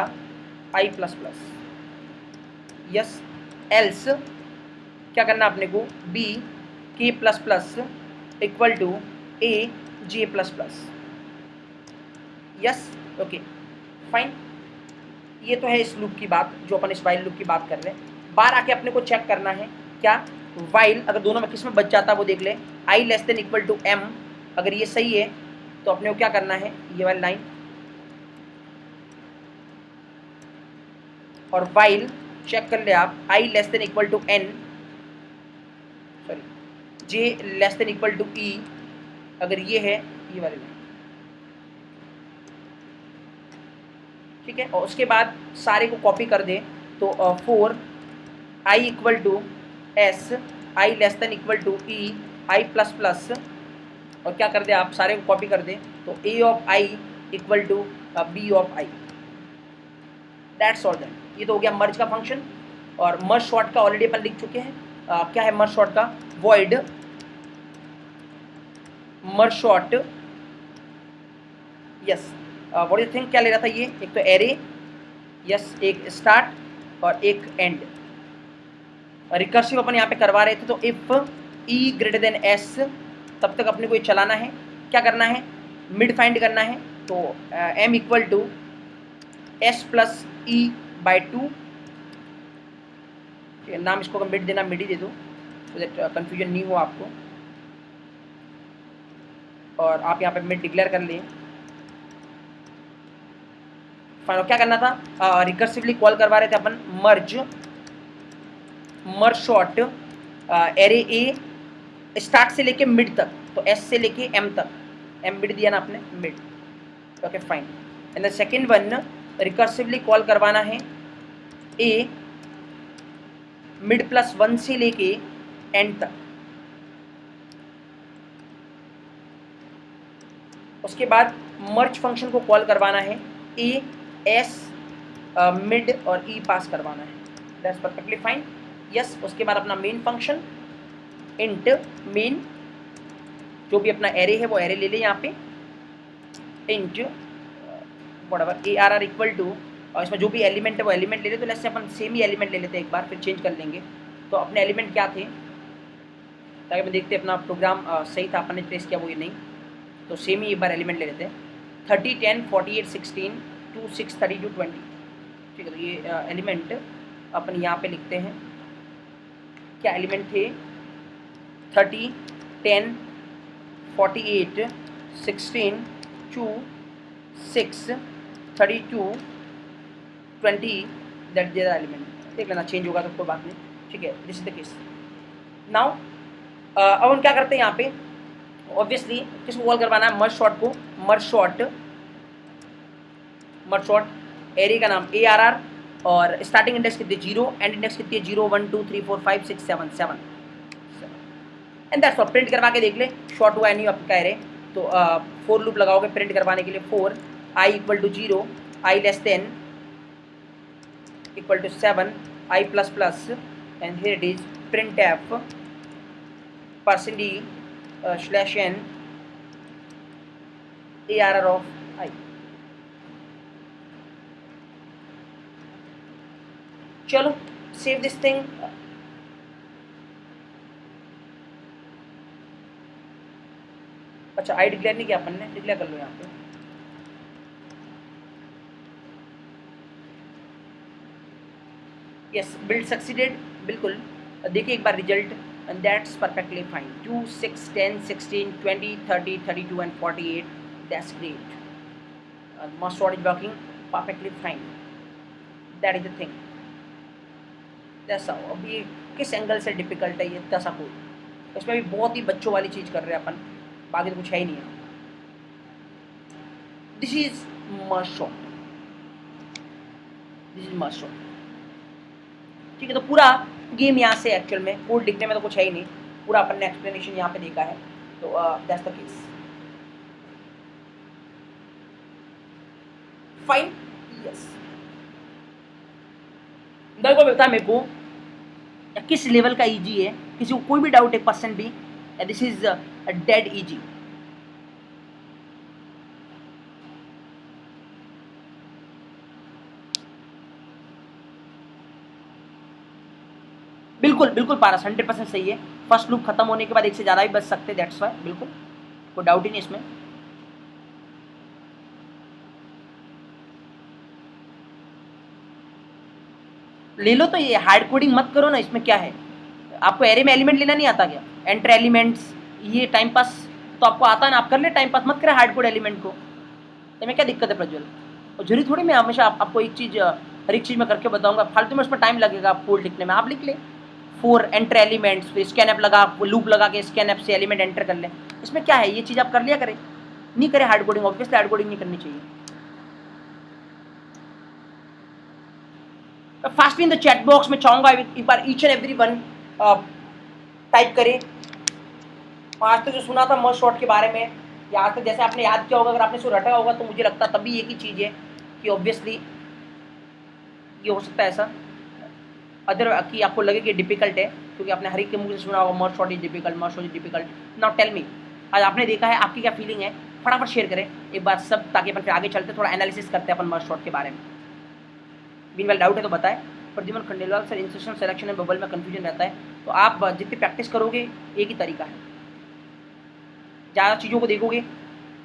I plus plus, yes else क्या करना अपने को, B K plus plus equal to A J plus plus, yes okay fine. ये तो है इस लूप की बात, जो अपन इस वाइल लूप की बात कर रहे हैं। बाहर आके अपने को चेक करना है क्या, वाइल अगर दोनों में किस में बच जाता है वो देख ले, I less than equal to M, अगर ये सही है तो अपने को क्या करना है, ये वाली लाइन, और वाइल चेक कर ले आप, I less than equal to N, sorry J less than equal to E, अगर ये है ये वाली लाइन, ठीक है। और उसके बाद सारे को कॉपी कर दे, तो for I equal to S, I less than equal to E, I plus plus, और क्या कर दे आप, सारे को कॉपी कर दे, तो A of I equal to B of I, that's all that. ये तो हो गया मर्ज का फंक्शन। और मर्ज शॉर्ट का ऑलरेडी अपन लिख चुके हैं। क्या है मर्ज शॉर्ट का, void merge sort, yes what you think, क्या ले रहा था ये, एक तो एरे, यस एक स्टार्ट और एक एंड, रिकर्सिव अपन यहाँ पे करवा रहे थे। तो if E greater than S, तब तक अपने को ये चलाना है, क्या करना है, मिड फाइंड करना है, तो M equal to S plus E by two, नाम इसको अगर मिड देना मिड ही दे दो, तो दैट कन्फ्यूजन नहीं हो आपको, और आप यहाँ पे मिड डिक्लेयर कर लें। फाइनल क्या करना था, रिकर्सिवली कॉल करवा रहे थे अपन, मर्ज शॉर्ट एरे ए स्टार्ट से लेके मिड तक, तो एस से लेके एम तक, एम मिड दिया ना आपने, mid, okay fine. And the second one recursively call करवाना है ए मिड प्लस वन से लेके एंड तक, उसके बाद मर्ज फंक्शन को कॉल करवाना है, ए एस मिड और ई पास करवाना है, दैट्स परफेक्टली फाइन, यस। उसके बाद अपना मेन फंक्शन इंट मेन, जो भी अपना एरे है वो एरे ले ले यहाँ पे, int whatever A R R equal to, और इसमें जो भी एलिमेंट है वो एलिमेंट ले ले, तो let's upon same he element ले लेते हैं एक बार, फिर चेंज कर लेंगे। तो अपने एलिमेंट क्या थे, ताकि मैं देखते अपना प्रोग्राम सही था, अपन ने ट्रेस किया वो ये नहीं, तो सेम ही एक बार एलिमेंट ले लेते हैं, 30 10 48 16 2 6 32 20, ठीक है। तो ये एलिमेंट अपन यहाँ पे लिखते हैं क्या एलिमेंट थे 30, 10, 48, 16, 2, 6, 32, 20 दैट दे एलिमेंट। देख लेना चेंज होगा तो कोई बात नहीं, ठीक है। This is the case. Now अब हम क्या करते हैं यहाँ पे, ऑब्वियसली किसको कॉल करवाना है, मर्ज शॉर्ट को। मर्ज शॉर्ट एरे का नाम ARR और स्टार्टिंग इंडेक्स कितनी 0, एंड इंडेक्स कितनी है 0, 1, 2, 3, 4, 5, 6, 7 7 एंड दैट्स ऑल। प्रिंट करवा के देख ले शॉर्ट हुआ है नहीं आपका एरे। तो फॉर लूप लगाओगे प्रिंट करवाने के लिए, 4 i = 0, i less than equal to 7, i plus plus, and here it is printf %d /n ARR of I। चलो सेव दिस थिंग। अच्छा आई डिक्लेयर नहीं किया अपन ने, डिक्लेयर कर लो यहाँ पे। यस बिल्ड सक्सीडेड, बिल्कुल। देखिए एक बार result, and that's perfectly fine. 2, 6, 10, 16, 20, 30, 32 and 48, that's great. मस्ट sort is working perfectly fine, that is the thing. That's how. अब ये किस एंगल से डिफिकल्ट है ये दसा कोड, इसमें भी बहुत ही बच्चों वाली चीज़ कर रहे हैं अपन, बाकी तो कुछ है ही नहीं है। This is must short, this is must short, ठीक है। तो पूरा गेम यहाँ से एक्चुअल में कोड लिखने में तो कुछ है ही नहीं, पूरा अपन ने एक्सप्लेनेशन यहाँ पे देखा है। तो that's the case, fine. Yes मेरे को बता मेरे को किस लेवल का इजी है, किसी को कोई भी डाउट है % भी, दिस इज डेड इजी। बिल्कुल बिल्कुल पारस 100% सही है। फर्स्ट लूप खत्म होने के बाद एक से ज़्यादा भी बच सकते, दैट्स वाई, बिल्कुल कोई डाउट ही नहीं इसमें। ले लो तो ये हार्ड कोडिंग मत करो ना, इसमें क्या है। आपको एरे में एलिमेंट लेना नहीं आता क्या, एंटर एलिमेंट्स, ये टाइम पास तो आपको आता है ना, आप कर ले टाइम पास, मत करे हार्ड कोड एलिमेंट को। इसमें क्या दिक्कत है प्रज्वल, और जरूरी थोड़ी मैं हमेशा आपको एक चीज़ हर एक चीज़ में करके बताऊंगा, फालतू में उसमें टाइम लगेगा कोड लिखने में। आप लिख ले 4 एंटर एलिमेंट्स, फिर स्कैन ऐप लगा, लूप लगा के स्कैन ऐप से एलिमेंट एंटर कर ले, इसमें क्या है, ये चीज़ आप कर लिया करें। नहीं करे hard coding, obviously hard coding नहीं करनी चाहिए। Fast in the chat box में चाहूँगा एक बार each and every one type करें। आज तक जो सुना था मर्ज शॉर्ट के बारे में, या आज तक जैसे आपने याद किया होगा, अगर आपने इसको रटा होगा तो मुझे लगता तभी एक ही चीज़ है कि ऑब्वियसली ये हो सकता है ऐसा, अदर कि आपको लगे कि डिफिकल्ट है, क्योंकि आपने हर एक के मुंह से सुना होगा merge sort is difficult, merge sort is difficult. Now tell me, आज आपने देखा है, आपकी क्या फीलिंग है, फटाफट शेयर करें एक बार सब, ताकि अपन फिर आगे चलते थोड़ा एनालिसिस करते हैं अपन मर्ज शॉर्ट के बारे में। बीनवाल डाउट है तो बताएं। Pradyuman Khandelwal sir, insertion selection and bubble में कंफ्यूजन रहता है, तो आप जितनी प्रैक्टिस करोगे एक ही तरीका है, ज़्यादा चीज़ों को देखोगे